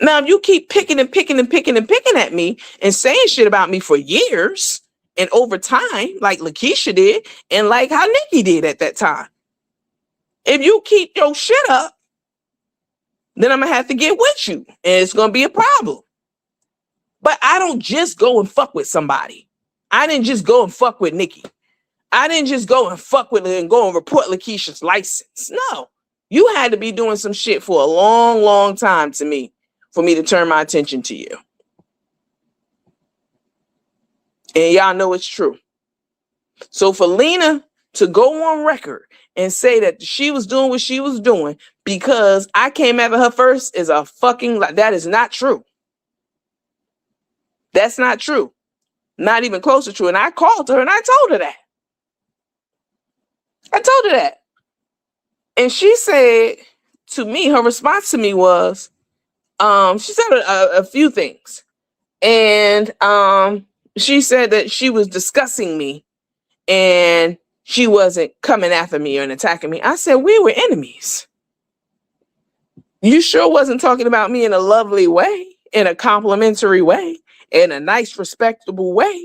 Now, if you keep picking at me and saying shit about me for years and over time, like Lakeisha did and like how Nikki did at that time, if you keep your shit up, then I'm going to have to get with you. And it's going to be a problem. But I don't just go and fuck with somebody. I didn't just go and fuck with Nikki. I didn't just go and fuck with her and go and report Lakeisha's license. No. You had to be doing some shit for a long, long time to me for me to turn my attention to you. And y'all know it's true. So for Lena to go on record and say that she was doing what she was doing because I came after her first is a fucking lie. That is not true. That's not true. Not even close to true. And I called her and I told her that. I told her that. And she said to me, her response to me was, she said a few things. And she said that she was discussing me and she wasn't coming after me or attacking me. I said, we were enemies. You sure wasn't talking about me in a lovely way, in a complimentary way, in a nice, respectful way.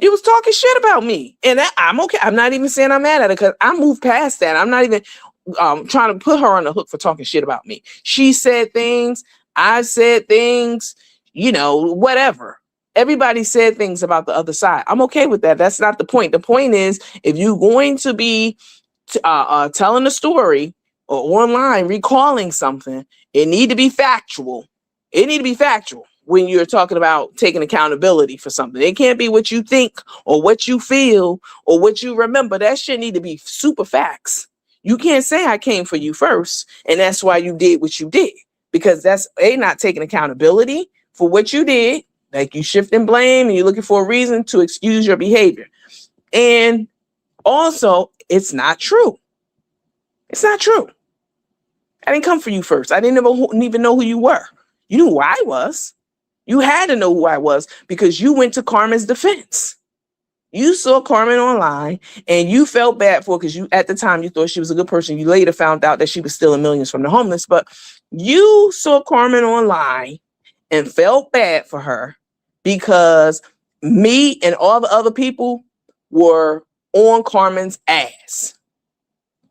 You was talking shit about me. And I'm okay. I'm not even saying I'm mad at her because I moved past that. I'm not even trying to put her on the hook for talking shit about me. She said things. I said things, whatever. Everybody said things about the other side. I'm okay with that. That's not the point. The point is, if you're going to be telling a story or online recalling something, it need to be factual. It need to be factual when you're talking about taking accountability for something. It can't be what you think or what you feel or what you remember. That shit need to be super facts. You can't say I came for you first and that's why you did what you did, because that's not taking accountability for what you did. Like you shifting blame and you're looking for a reason to excuse your behavior. And also, it's not true. It's not true. I didn't come for you first. I didn't even know who you were. You knew who I was. You had to know who I was because you went to Carmen's defense. You saw Carmen online and you felt bad for her because at the time you thought she was a good person. You later found out that she was stealing millions from the homeless, but you saw Carmen online and felt bad for her because me and all the other people were on Carmen's ass.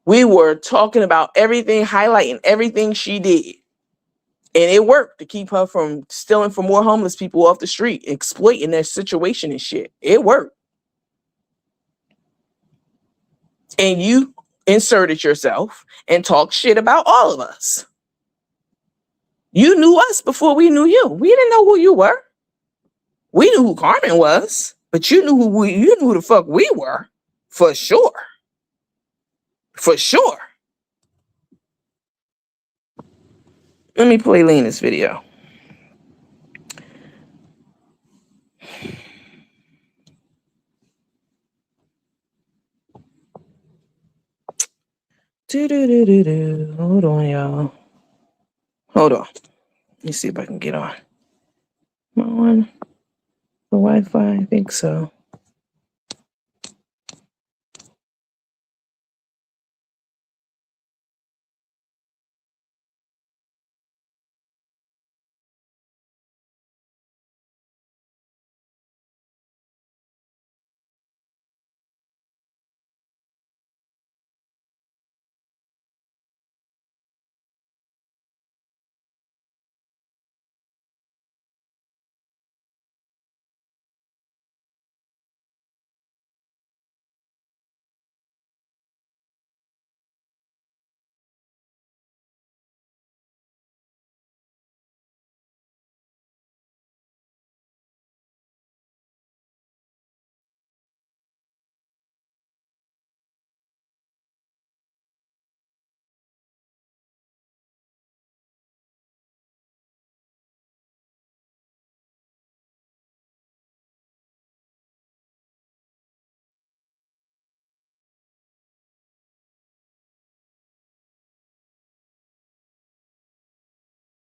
We were talking about everything, highlighting everything she did. And it worked to keep her from stealing from more homeless people off the street, exploiting their situation and shit. It worked. And you inserted yourself and talked shit about all of us. You knew us before we knew you. We didn't know who you were. We knew who Carmen was. But you knew who the fuck we were, for sure, for sure. Let me play Lena's video. Hold on, y'all. Hold on. Let me see if I can get on. Am I on the Wi-Fi? I think so.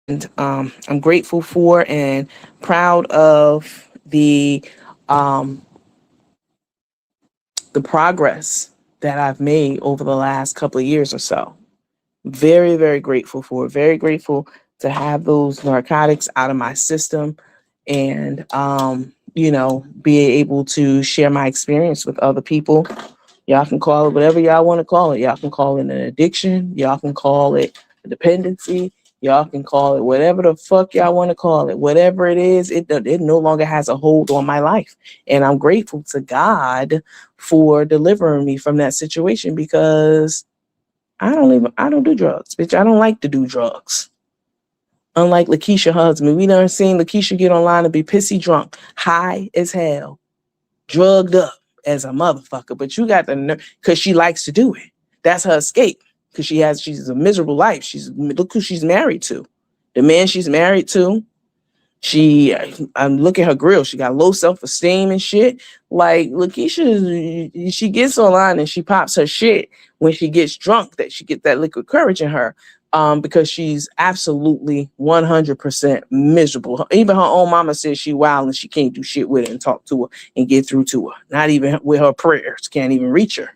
And I'm grateful for and proud of the progress that I've made over the last couple of years or so. Very, very grateful for it. Very grateful to have those narcotics out of my system and, be able to share my experience with other people. Y'all can call it whatever y'all want to call it. Y'all can call it an addiction. Y'all can call it a dependency. Y'all can call it whatever the fuck y'all want to call it. Whatever it is, it no longer has a hold on my life. And I'm grateful to God for delivering me from that situation because I don't do drugs, bitch. I don't like to do drugs. Unlike Lakeisha husband, we done seen Lakeisha get online and be pissy drunk, high as hell, drugged up as a motherfucker. But you got the nerve because she likes to do it. That's her escape because she's a miserable life. Look who she's married to. The man she's married to. I'm looking at her grill. She got low self-esteem and shit. Like Lakeisha, she gets online and she pops her shit when she gets drunk. That she get that liquid courage in her, because she's absolutely 100% miserable. Even her own mama says she wild and she can't do shit with her and talk to her and get through to her. Not even with her prayers, can't even reach her.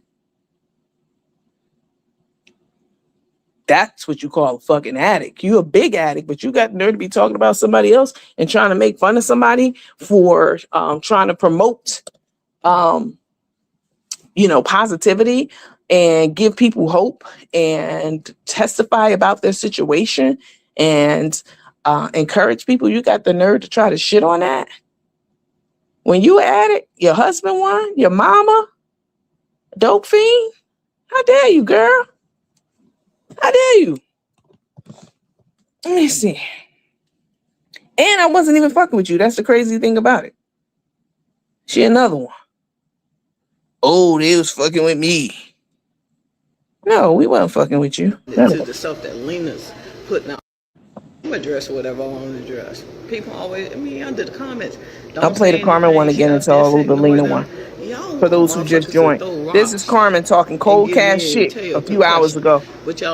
That's what you call a fucking addict. You a big addict, but you got the nerve to be talking about somebody else and trying to make fun of somebody for trying to promote, positivity and give people hope and testify about their situation and encourage people. You got the nerve to try to shit on that. When you an addict, your husband one, your mama, dope fiend. How dare you, girl? How dare you? Let me see. And I wasn't even fucking with you. That's the crazy thing about it. She another one. Oh, they was fucking with me. No, we wasn't fucking with you. To the stuff that Lena's putting out. I'm gonna dress whatever I want to dress. People always, under the comments. I'll play the Carmen one again until I'll load the Lena one. For those who just joined, this is Carmen talking cold cash shit a few hours ago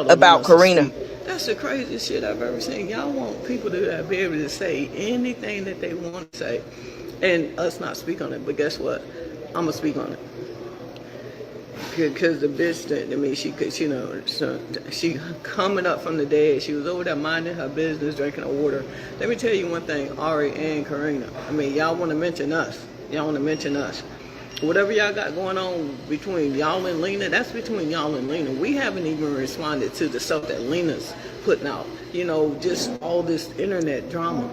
about Corrina. That's the craziest shit I've ever seen. Y'all want people to be able to say anything that they want to say, and us not speak on it. But guess what? I'm gonna speak on it. Because the bitch, she coming up from the dead. She was over there minding her business, drinking her water. Let me tell you one thing, Ari and Corrina. Y'all want to mention us. Whatever y'all got going on between y'all and Lena, that's between y'all and Lena. We haven't even responded to the stuff that Lena's putting out. Just all this internet drama.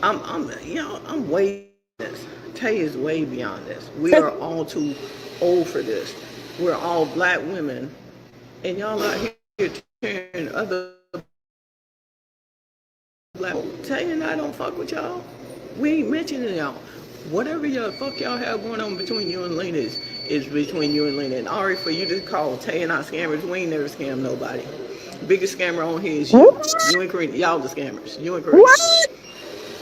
I'm way beyond this. Tay is way beyond this. We are all too old for this. We're all black women, and y'all out here tearing other black. Tay and I don't fuck with y'all. We ain't mentioning y'all. Whatever y'all fuck y'all have going on between you and Lena is between you and Lena. And Ari, for you to call Tay and I scammers, we ain't never scammed nobody. Biggest scammer on here is you. What? You and Corrina. Y'all the scammers. You and Corrina. What?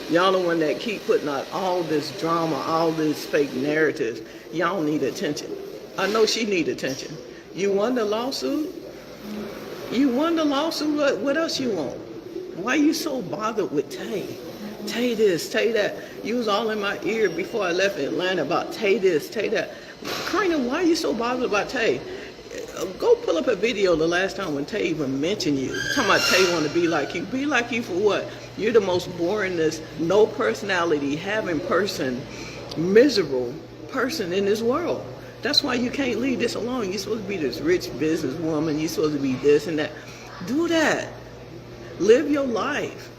Y'all the one that keep putting out all this drama, all this fake narratives. Y'all need attention. I know she need attention. You won the lawsuit? You won the lawsuit? What else you want? Why you so bothered with Tay? Tay this, Tay that. You was all in my ear before I left Atlanta about Tay this, Tay that. Karina, why are you so bothered about Tay? Go pull up a video the last time when Tay even mentioned you. Talking about Tay want to be like you. Be like you for what? You're the most boringest, no personality, having person, miserable person in this world. That's why you can't leave this alone. You're supposed to be this rich businesswoman. You're supposed to be this and that. Do that. Live your life.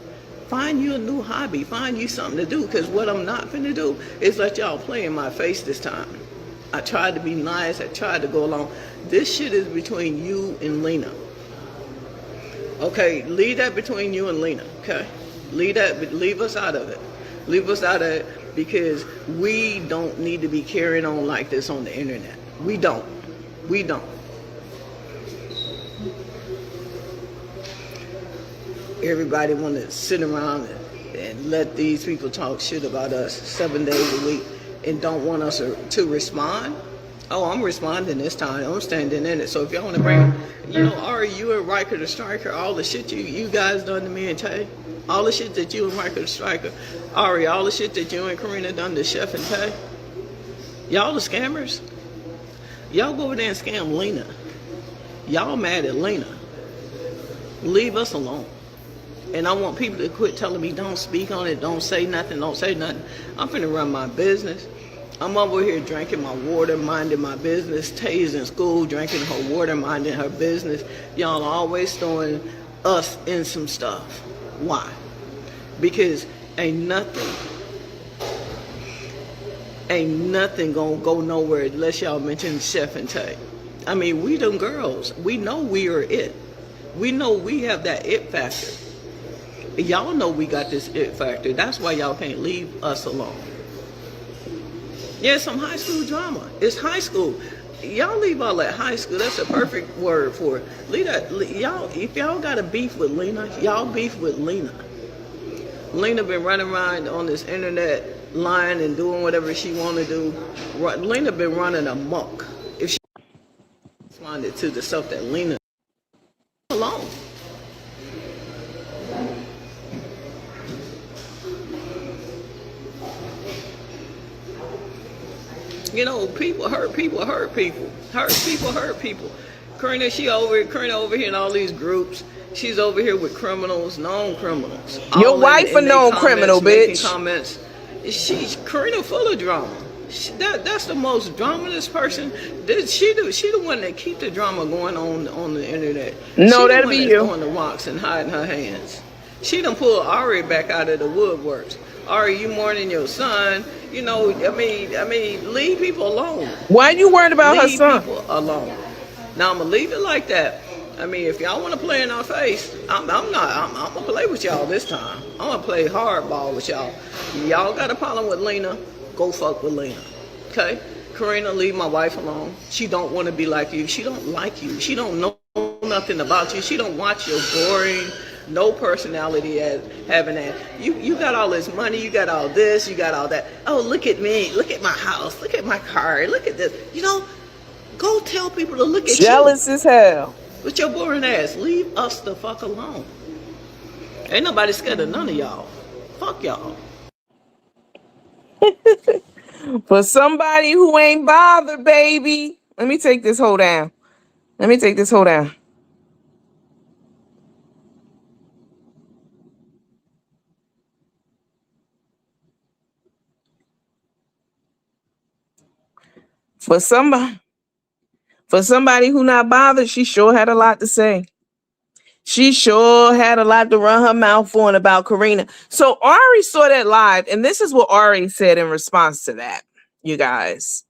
Find you a new hobby. Find you something to do. Because what I'm not finna do is let y'all play in my face this time. I tried to be nice. I tried to go along. This shit is between you and Lena. Okay, leave that between you and Lena. Okay, leave us out of it. Leave us out of it because we don't need to be carrying on like this on the internet. We don't. We don't. Everybody want to sit around and let these people talk shit about us 7 days a week and don't want us to respond. Oh, I'm responding this time. I'm standing in it. So if y'all want to bring, Ari, you and Riker the Striker, all the shit you guys done to me and Tay, all the shit that you and Riker the Striker, Ari, all the shit that you and Corrina done to Chef and Tay, y'all the scammers. Y'all go over there and scam Lena. Y'all mad at Lena. Leave us alone. And I want people to quit telling me don't speak on it, don't say nothing, don't say nothing. I'm finna run my business. I'm over here drinking my water, minding my business. Tay's in school, drinking her water, minding her business. Y'all always throwing us in some stuff. Why? Because ain't nothing gonna go nowhere unless y'all mention Chef and Tay. I mean, we them girls. We know we are it. We know we have that it factor. Y'all know we got this it factor. That's why y'all can't leave us alone. Yeah, some high school drama. It's high school. Y'all leave all that high school. That's a perfect word for it. Leave that. Y'all, if y'all got a beef with Lena, y'all beef with Lena. Lena been running around on this internet lying and doing whatever she want to do. Lena been running amok. If she responded to the stuff that Lena alone. People hurt people hurt people. Hurt people hurt people. Corrina over here in all these groups. She's over here with criminals, known criminals. Your wife a known criminal, bitch. Comments. Corrina full of drama. That's the most dramatist person. She the one that keep the drama going on the internet. No, that'll be you. Throwing the rocks and hiding her hands. She done pulled Ari back out of the woodworks. Ari, you mourning your son. I mean, leave people alone. Why you worried about her son? Leave people alone. Now I'm gonna leave it like that. I mean, if y'all want to play in our face, I'm gonna play with y'all this time. I'm gonna play hardball with y'all. Y'all got a problem with Lena? Go fuck with Lena. Okay? Corrina, leave my wife alone. She don't want to be like you. She don't like you. She don't know nothing about you. She don't watch your boring, no personality as having that. You got all this money, you got all this, you got all that. Oh, look at me, look at my house, look at my car, look at this. Go tell people to look at you. Jealous as hell. With your boring ass. Leave us the fuck alone. Ain't nobody scared of none of y'all. Fuck y'all. For somebody who ain't bothered, baby. Let me take this hoe down. For somebody who not bothered, she sure had a lot to say. She sure had a lot to run her mouth on about Corrina. So Ari saw that live, and this is what Ari said in response to that, you guys.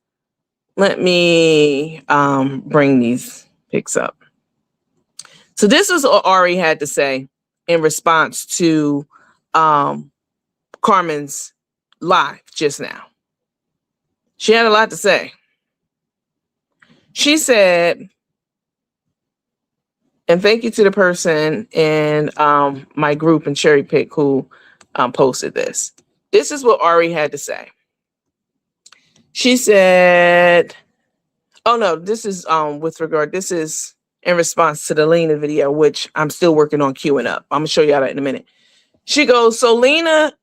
Let me bring these pics up. So this is what Ari had to say in response to Carmen's live just now. She had a lot to say. She said, and thank you to the person in my group in Cherry Pick who posted this. This is what Ari had to say. She said, oh no, this is this is in response to the Lena video, which I'm still working on queuing up. I'm gonna show y'all that in a minute. She goes, so Lena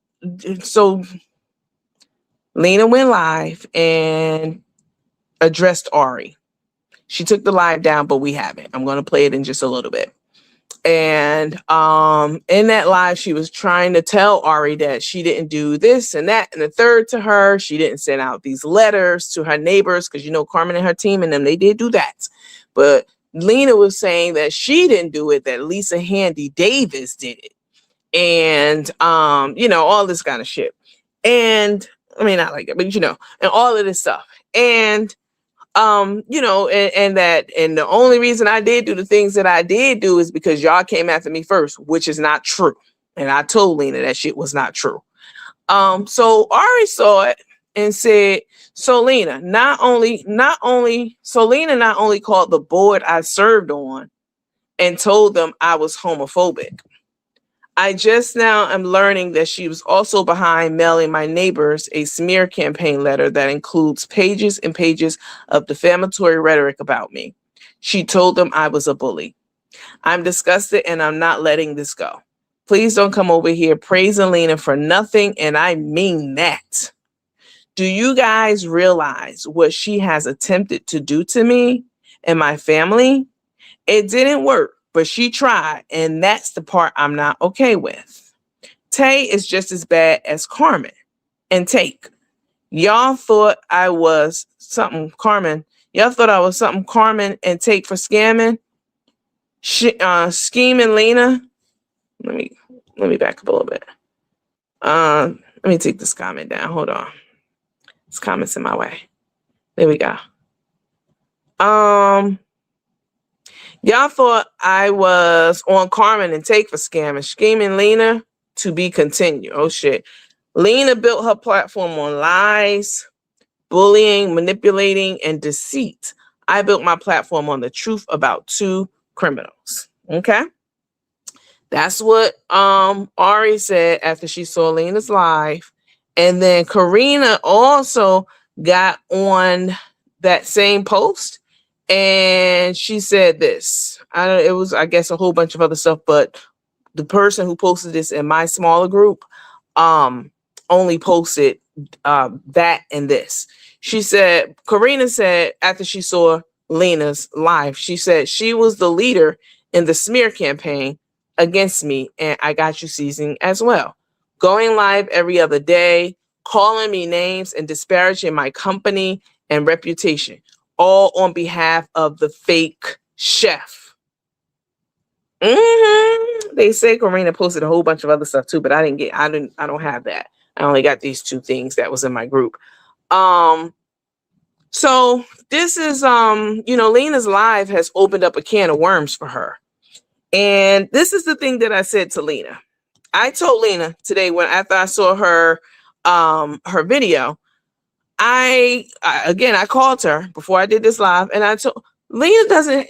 went live and addressed Ari. She took the live down, but we haven't. I'm gonna play it in just a little bit. And in that live, she was trying to tell Ari that she didn't do this and that and the third to her. She didn't send out these letters to her neighbors because, you know, Carmen and her team and them, they did do that. But Lena was saying that she didn't do it, that Lisa Handy Davis did it. And, you know, all this kind of shit. And I mean, not like that, but, you know, and all of this stuff. And you know, and the only reason I did do the things that I did do is because y'all came after me first, which is not true. And I told Lena that shit was not true. So Ari saw it and said, so Lena not only called the board I served on and told them I was homophobic. I just now am learning that she was also behind mailing my neighbors a smear campaign letter that includes pages and pages of defamatory rhetoric about me. She told them I was a bully. I'm disgusted and I'm not letting this go. Please don't come over here praising Lena for nothing, and I mean that. Do you guys realize what she has attempted to do to me and my family? It didn't work, but she tried, and that's the part I'm not okay with. Tay is just as bad as Carmen. And Take. Y'all thought I was something Carmen. Y'all thought I was something Carmen and Take for scamming? Scheming Lena. Let me back up a little bit. Let me take this comment down. Hold on. This comment's in my way. There we go. Y'all thought I was on Carmen and Take for scamming, scheming Lena to be continued. Oh shit. Lena built her platform on lies, bullying, manipulating, and deceit. I built my platform on the truth about two criminals. Okay. That's what Ari said after she saw Lena's live. And then Corrina also got on that same post. And she said this. It was, I guess, a whole bunch of other stuff, but the person who posted this in my smaller group only posted that and this. She said, Corrina said after she saw Lena's live, she said she was the leader in the smear campaign against me, and I got you seasoning as well. Going live every other day, calling me names and disparaging my company and reputation, all on behalf of the fake chef. They say Corrina posted a whole bunch of other stuff too, but I don't have that. I only got these two things that was in my group. So this is, you know, Lena's live has opened up a can of worms for her. And this is the thing that I said to Lena. I told Lena today after I saw her video, I called her before I did this live, and I told Lena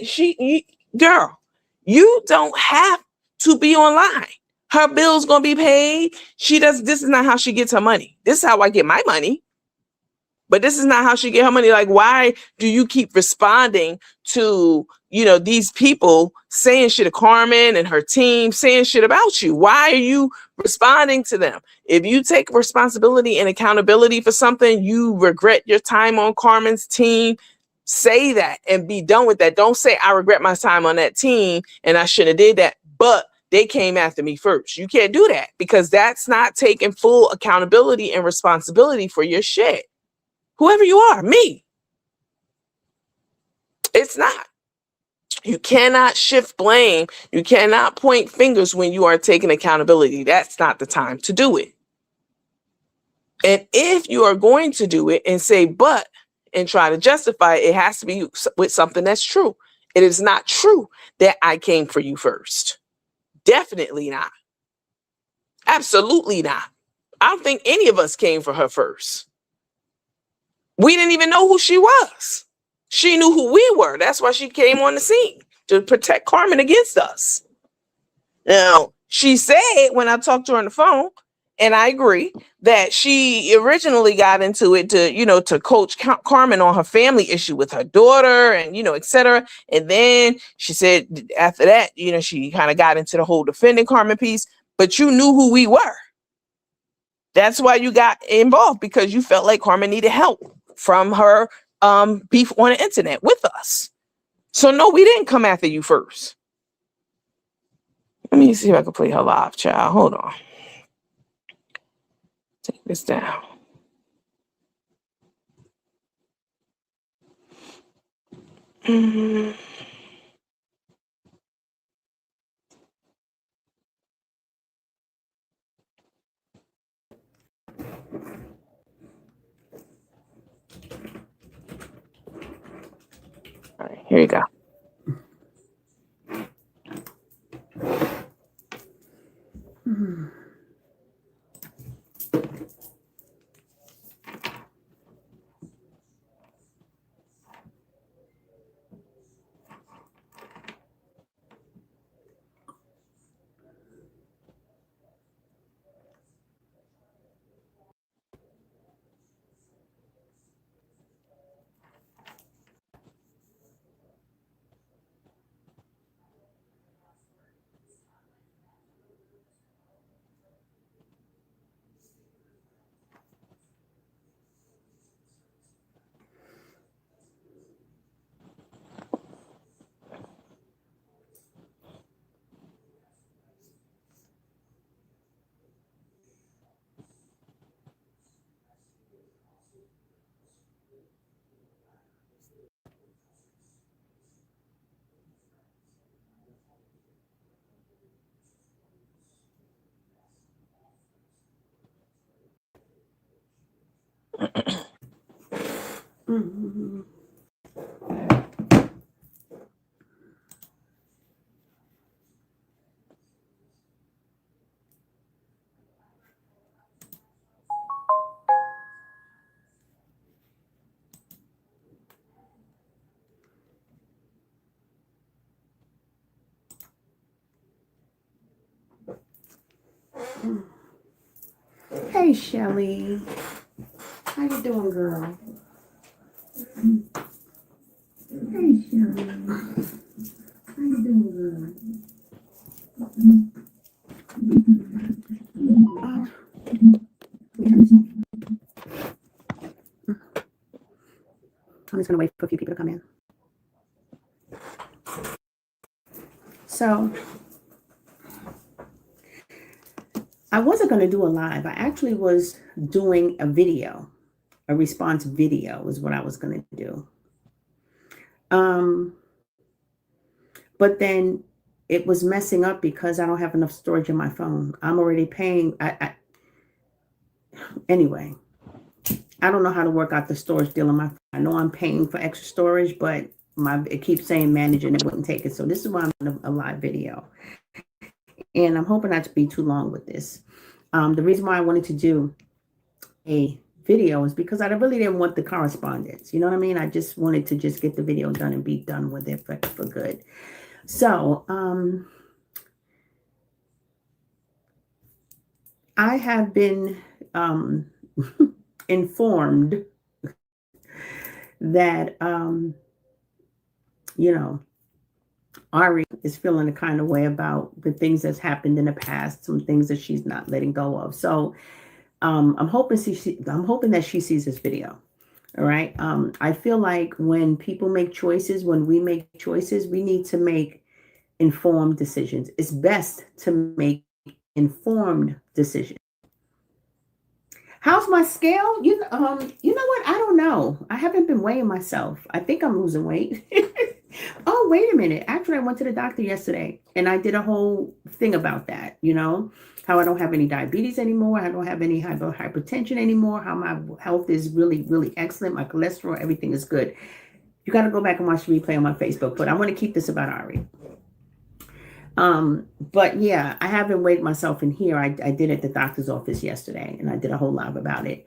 girl, you don't have to be online. Her bill's gonna be paid. This is not how she gets her money. This is how I get my money. But this is not how she get her money. Like, why do you keep responding to, you know, these people saying shit to Carmen and her team, saying shit about you? Why are you responding to them? If you take responsibility and accountability for something, you regret your time on Carmen's team, say that and be done with that. Don't say, I regret my time on that team and I should have did that, but they came after me first. You can't do that, because that's not taking full accountability and responsibility for your shit. Whoever you are, me. It's not. You cannot shift blame. You cannot point fingers when you are taking accountability. That's not the time to do it. And if you are going to do it and say, but, and try to justify it, it has to be with something that's true. It is not true that I came for you first. Definitely not. Absolutely not. I don't think any of us came for her first. We didn't even know who she was. She knew who we were. That's why she came on the scene, to protect Carmen against us. Now, she said when I talked to her on the phone, and I agree, that she originally got into it to coach Carmen on her family issue with her daughter and, et cetera. And then she said after that, she kind of got into the whole defending Carmen piece, but you knew who we were. That's why you got involved, because you felt like Carmen needed help from her beef on the internet with us. So no, we didn't come after you first. Let me see if I can play her live, child. Hold on. Take this down. All right, here you go. Hey, Shelly. How you doing, girl? Hey, Shelly. How you doing, girl? I'm just going to wait for a few people to come in. So, I wasn't going to do a live. I actually was doing a video. A response video is what I was going to do. But then it was messing up because I don't have enough storage in my phone. I'm already paying. Anyway, I don't know how to work out the storage deal on my phone. I know I'm paying for extra storage, but it keeps saying manage and it wouldn't take it. So this is why I'm doing a live video. And I'm hoping not to be too long with this. The reason why I wanted to do a video is because I really didn't want the correspondence. You know what I mean? I just wanted to just get the video done and be done with it for good. So I have been informed that Ari is feeling a kind of way about the things that's happened in the past, some things that she's not letting go of. So I'm hoping that she sees this video. All right. I feel like when people make choices, when we make choices, we need to make informed decisions. It's best to make informed decisions. How's my scale? You know what? I don't know. I haven't been weighing myself. I think I'm losing weight. Oh, wait a minute. Actually, I went to the doctor yesterday and I did a whole thing about that. How I don't have any diabetes anymore. I don't have any hypertension anymore. How my health is really, really excellent. My cholesterol, everything is good. You got to go back and watch the replay on my Facebook, but I want to keep this about Ari. But yeah, I haven't weighed myself in here. I did it at the doctor's office yesterday and I did a whole live about it.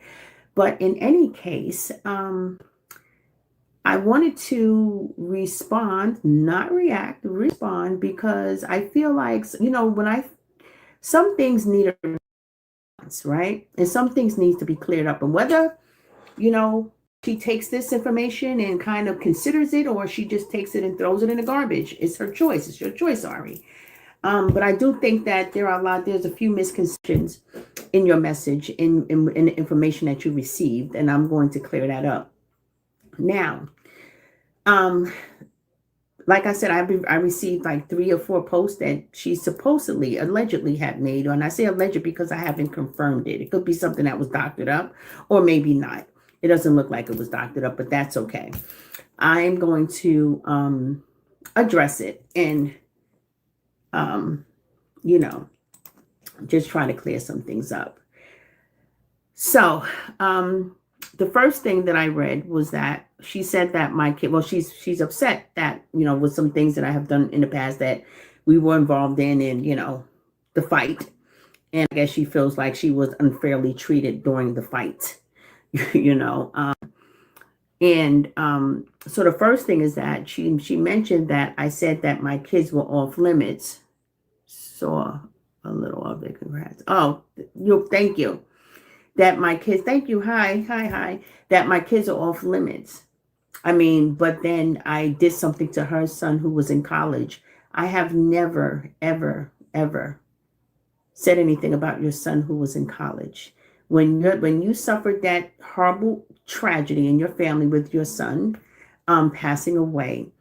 But in any case, I wanted to respond, not react, respond, because I feel like, some things need a response, right? And some things need to be cleared up. And whether, she takes this information and kind of considers it, or she just takes it and throws it in the garbage, it's her choice. It's your choice, Ari. But I do think that there's a few misconceptions in your message, in the information that you received, and I'm going to clear that up. Now, like I said, I received like 3 or 4 posts that she supposedly, allegedly had made. And I say alleged because I haven't confirmed it. It could be something that was doctored up, or maybe not. It doesn't look like it was doctored up, but that's okay. I'm going to address it and, just try to clear some things up. So, the first thing that I read was that she said that my kid, well, she's upset that, with some things that I have done in the past that we were involved in, the fight. And I guess she feels like she was unfairly treated during the fight, So the first thing is that she mentioned that I said that my kids were off limits. Saw a little of it. Congrats. Oh, thank you. That my kids, thank you. Hi. That my kids are off limits. But then I did something to her son who was in college. I have never, ever, ever said anything about your son who was in college. When you suffered that horrible tragedy in your family with your son passing away,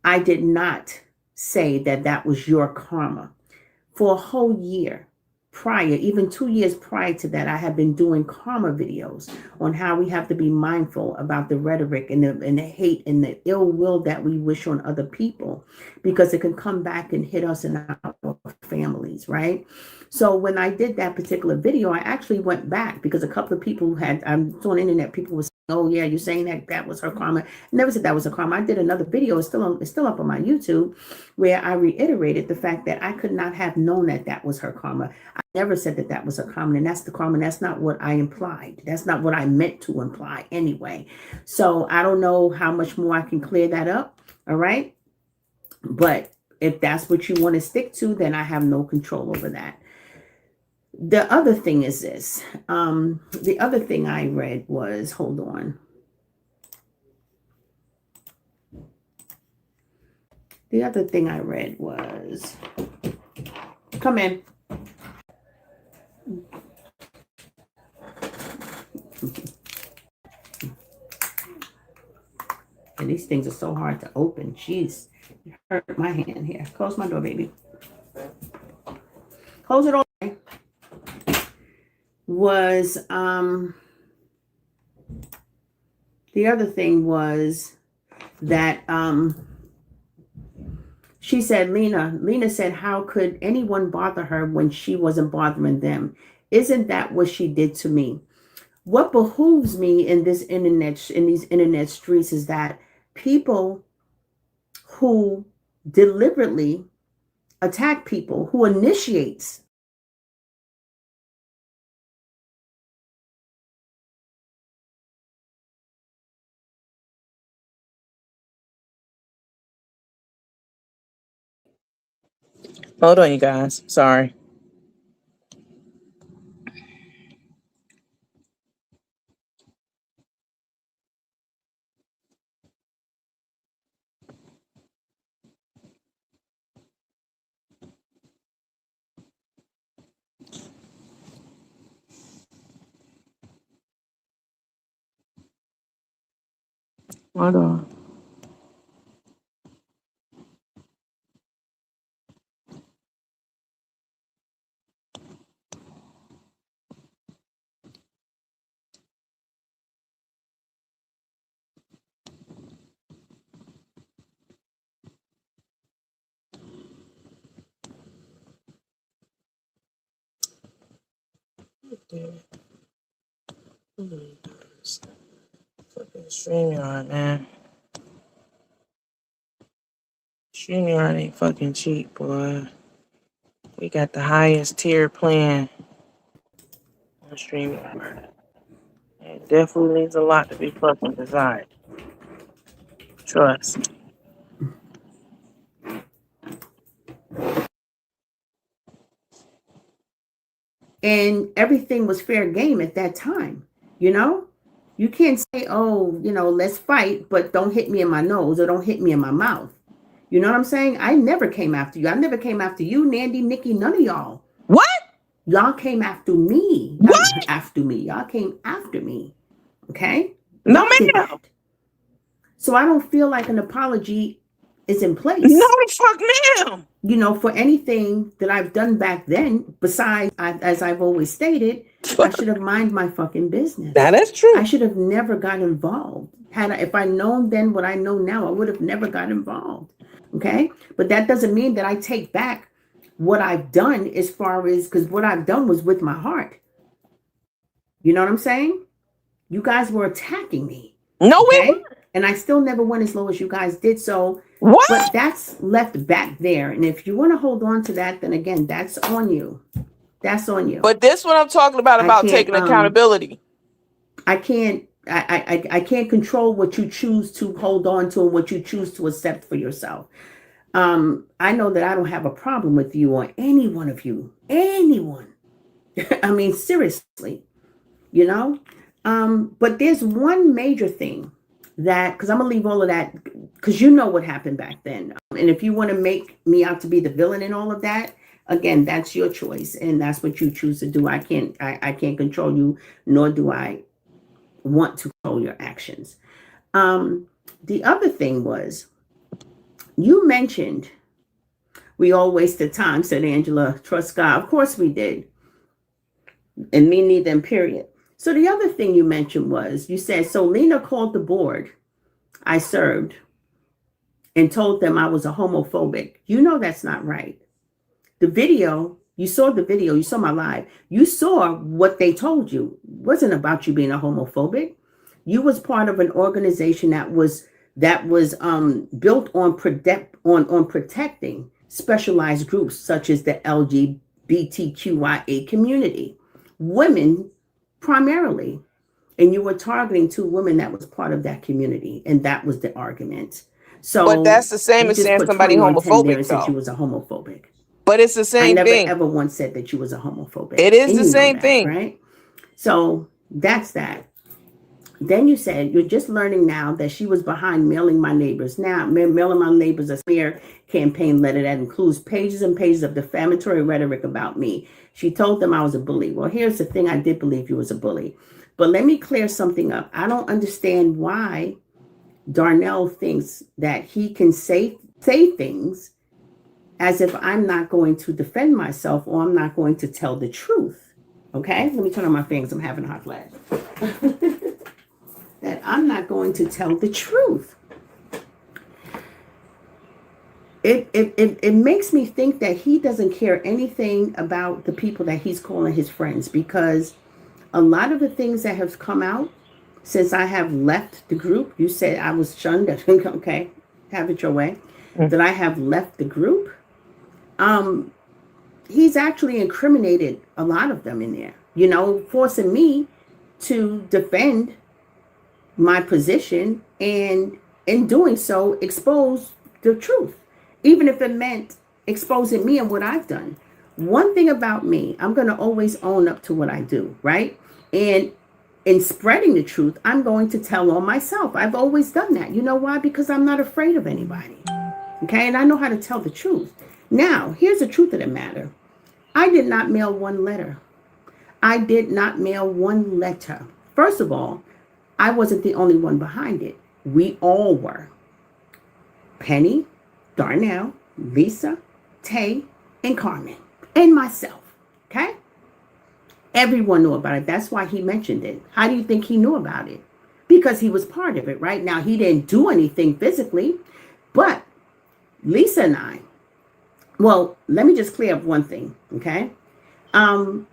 I did not say that was your karma. For a whole year prior, even 2 years prior to that, I have been doing karma videos on how we have to be mindful about the rhetoric and the hate and the ill will that we wish on other people, because it can come back and hit us in our families, right? So when I did that particular video, I actually went back because a couple of people on the internet, people were saying, oh yeah, you're saying that was her karma. I never said that was her karma. I did another video, it's still up on my YouTube, where I reiterated the fact that I could not have known that was her karma. I never said that was her karma, and that's the karma. And that's not what I implied. That's not what I meant to imply anyway. So I don't know how much more I can clear that up. All right. But if that's what you want to stick to, then I have no control over that. The other thing is this. The other thing I read was, hold on. The other thing I read was, come in. And these things are so hard to open. Jeez, it hurt my hand here. Close my door, baby. Close it all. Was the other thing was that she said, Lena said, how could anyone bother her when she wasn't bothering them? Isn't that what she did to me? What behooves me in these internet streets is that people who deliberately attack people, who initiates Hold on, you guys. Sorry. Hold on. Fucking StreamYard, man. StreamYard ain't fucking cheap, boy. We got the highest tier plan on StreamYard. It definitely needs a lot to be fucking desired. Trust. And everything was fair game at that time. You know, you can't say, oh, let's fight, but don't hit me in my nose or don't hit me in my mouth. You know what I'm saying? I never came after you. I never came after you, Nandy, Nikki, none of y'all. What? Y'all came after me. What? After me. Y'all came after me. Okay? No, Y'all did ma'am. that. So I don't feel like an apology is in place. No, the fuck, ma'am. For anything that I've done back then, besides, as I've always stated, I should have minded my fucking business. Now, that's true. I should have never got involved. If I known then what I know now, I would have never got involved. Okay? But that doesn't mean that I take back what I've done as far as, because what I've done was with my heart. You know what I'm saying? You guys were attacking me. No, okay? we weren't. And I still never went as low as you guys did. So, what? But that's left back there. And if you want to hold on to that, then again, that's on you. That's on you. But this what I'm talking about taking accountability. I can't control what you choose to hold on to and what you choose to accept for yourself. I know that I don't have a problem with you or any one of you. Anyone. I mean, seriously. But there's one major thing that, because I'm going to leave all of that, because you know what happened back then. And if you want to make me out to be the villain in all of that, again, that's your choice. And that's what you choose to do. I can't control you, nor do I want to control your actions. The other thing was, you mentioned we all wasted time, said Angela. Trust God. Of course we did. And me neither, period. So the other thing you mentioned was, you said, so Lena called the board I served and told them I was a homophobic. You know that's not right. The video, you saw my live. You saw what they told you. It wasn't about you being a homophobic. You was part of an organization that was built on protecting specialized groups such as the LGBTQIA community. Women primarily, and you were targeting 2 women that was part of that community, and that was the argument. So, but that's the same as saying somebody homophobic, though. You was a homophobic. But it's the same thing. I never ever once said that you was a homophobic. It is the same thing, right? So that's that. Then you said you're just learning now that she was behind mailing my neighbors a smear campaign letter that includes pages and pages of defamatory rhetoric about me. She told them I was a bully. Well, here's the thing. I did believe you was a bully. But let me clear something up. I don't understand why Darnell thinks that he can say things as if I'm not going to defend myself or I'm not going to tell the truth. Okay? Let me turn on my fingers. I'm having a hot flash. That I'm not going to tell the truth. It makes me think that he doesn't care anything about the people that he's calling his friends, because a lot of the things that have come out since I have left the group, you said I was shunned. Okay, have it your way. That I have left the group. He's actually incriminated a lot of them in there, forcing me to defend my position, and in doing so expose the truth, even if it meant exposing me and what I've done. One thing about me, I'm going to always own up to what I do, right? And in spreading the truth, I'm going to tell on myself. I've always done that. You know why? Because I'm not afraid of anybody. Okay, and I know how to tell the truth. Now, here's the truth of the matter. I did not mail one letter. First of all, I wasn't the only one behind it. We all were. Penny, Darnell, Lisa, Tay, and Carmen, and myself. Okay? Everyone knew about it. That's why he mentioned it. How do you think he knew about it? Because he was part of it, right? Now, he didn't do anything physically, but Lisa and I, well, let me just clear up one thing, okay? When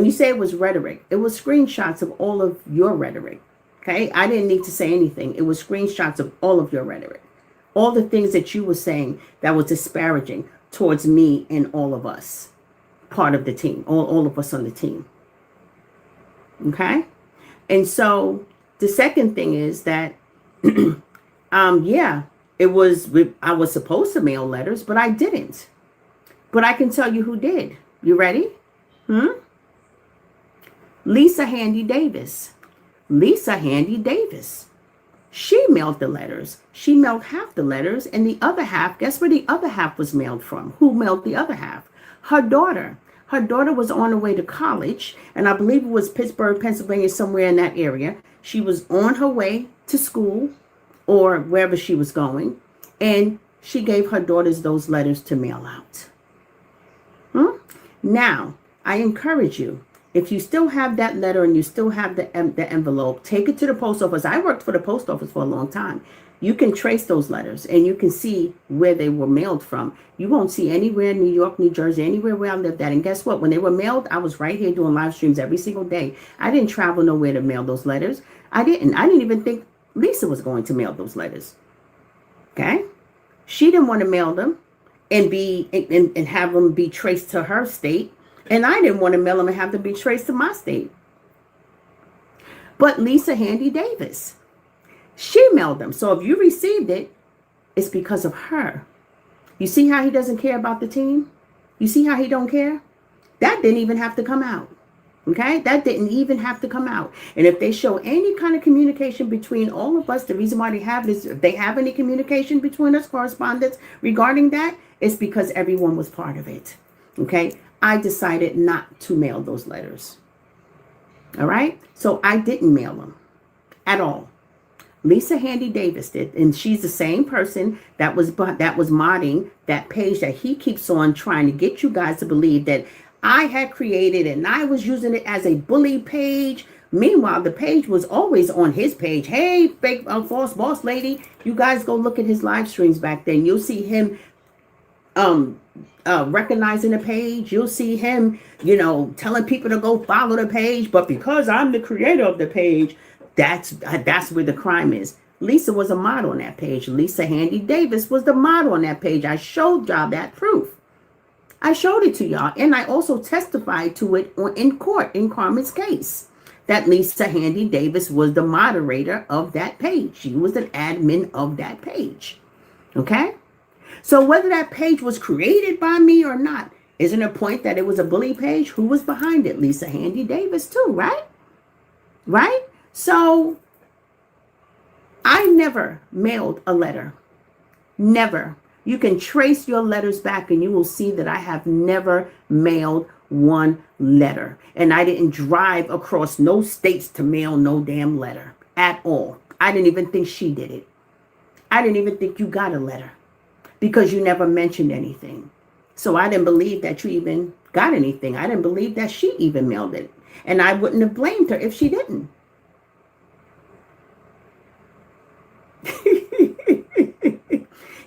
you say it was rhetoric, it was screenshots of all of your rhetoric. Okay, I didn't need to say anything. It was screenshots of all of your rhetoric. All the things that you were saying that was disparaging towards me and all of us, part of the team, all of us on the team. Okay? And so the second thing is that, yeah, I was supposed to mail letters, but I didn't. But I can tell you who did. You ready? Lisa Handy Davis. Lisa Handy Davis. She mailed the letters. She mailed half the letters, and the other half, guess where the other half was mailed from? Who mailed the other half? Her daughter. Her daughter was on her way to college, and I believe it was Pittsburgh, Pennsylvania, somewhere in that area. She was on her way to school or wherever she was going, and she gave her daughters those letters to mail out. Now, I encourage you, if you still have that letter and you still have the envelope, take it to the post office. I worked for the post office for a long time. You can trace those letters and you can see where they were mailed from. You won't see anywhere in New York, New Jersey, anywhere where I lived at. And guess what? When they were mailed, I was right here doing live streams every single day. I didn't travel nowhere to mail those letters. I didn't even think Lisa was going to mail those letters. Okay? She didn't want to mail them and have them be traced to her state. And I didn't want to mail them and have them be traced to my state. But Lisa Handy Davis, she mailed them. So if you received it, it's because of her. You see how he doesn't care about the team? You see how he don't care? That didn't even have to come out. Okay? That didn't even have to come out. And if they show any kind of communication between all of us, the reason why they have it is if they have any communication between us, correspondence regarding that, it's because everyone was part of it. Okay? I decided not to mail those letters. All right? So I didn't mail them at all. Lisa Handy Davis did, and she's the same person that was modding that page that he keeps on trying to get you guys to believe that I had created and I was using it as a bully page. Meanwhile, the page was always on his page. Hey, fake false boss lady, you guys go look at his live streams back then. You'll see him recognizing the page. You'll see him, telling people to go follow the page. But because I'm the creator of the page, that's where the crime is. Lisa was a model on that page. Lisa Handy Davis was the model on that page. I showed y'all that proof. I showed it to y'all. And I also testified to it in court in Carmen's case that Lisa Handy Davis was the moderator of that page. She was an admin of that page. Okay? So whether that page was created by me or not, isn't a point that it was a bully page? Who was behind it? Lisa Handy Davis too, right? Right? So I never mailed a letter. Never. You can trace your letters back and you will see that I have never mailed one letter. And I didn't drive across no states to mail no damn letter at all. I didn't even think she did it. I didn't even think you got a letter because you never mentioned anything. So I didn't believe that you even got anything. I didn't believe that she even mailed it. And I wouldn't have blamed her if she didn't.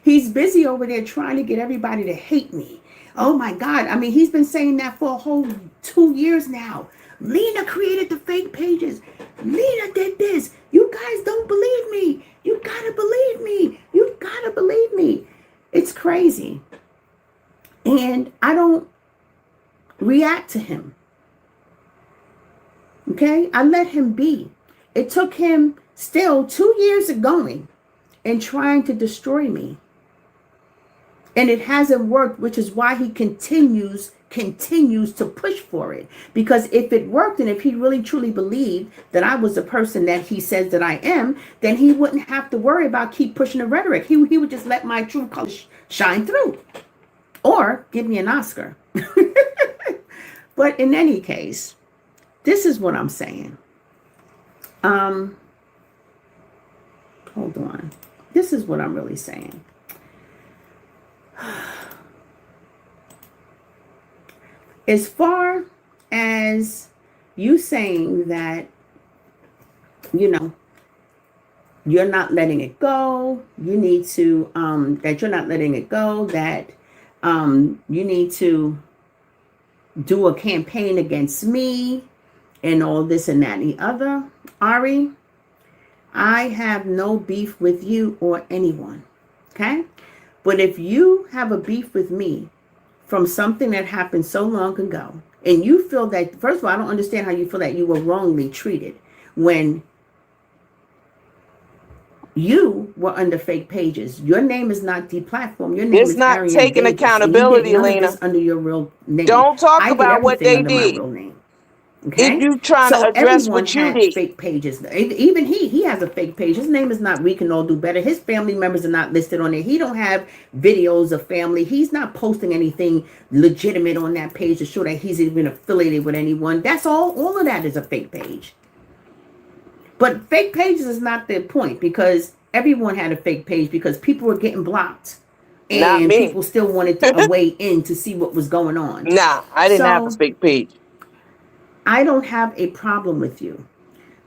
He's busy over there trying to get everybody to hate me. Oh my God. I mean, he's been saying that for a whole 2 years now. Lena created the fake pages. Lena did this. You guys don't believe me. You gotta believe me. You gotta believe me. It's crazy. And I don't react to him. Okay? I let him be. It took him still 2 years of going and trying to destroy me. And it hasn't worked, which is why he continues to push for it. Because if it worked and if he really truly believed that I was the person that he says that I am, then he wouldn't have to worry about keep pushing the rhetoric. He would just let my true colors shine through or give me an Oscar. But in any case, this is what I'm saying. Hold on. This is what I'm really saying. As far as you saying that, you're not letting it go, you need to, that you're not letting it go, that you need to do a campaign against me and all this and that and the other, Ari, I have no beef with you or anyone, okay? But if you have a beef with me from something that happened so long ago, and you feel that, first of all, I don't understand how you feel that you were wrongly treated. when you were under fake pages. Your name is not deplatformed. Your name It's is not Ari and taking Davis, and you did accountability, none of Lena. this under your real name. Don't talk I did about what everything they under my did. real name. If Okay, you trying to so address everyone what you had did, fake pages. Even he has a fake page. His name is not We Can All Do Better. His family members are not listed on there. He don't have videos of family. He's not posting anything legitimate on that page to show that he's even affiliated with anyone. That's all of that is a fake page. But fake pages is not the point, because everyone had a fake page because people were getting blocked not and me. people still wanted a way in to see what was going on. Nah, I didn't have a So fake page. I don't have a problem with you.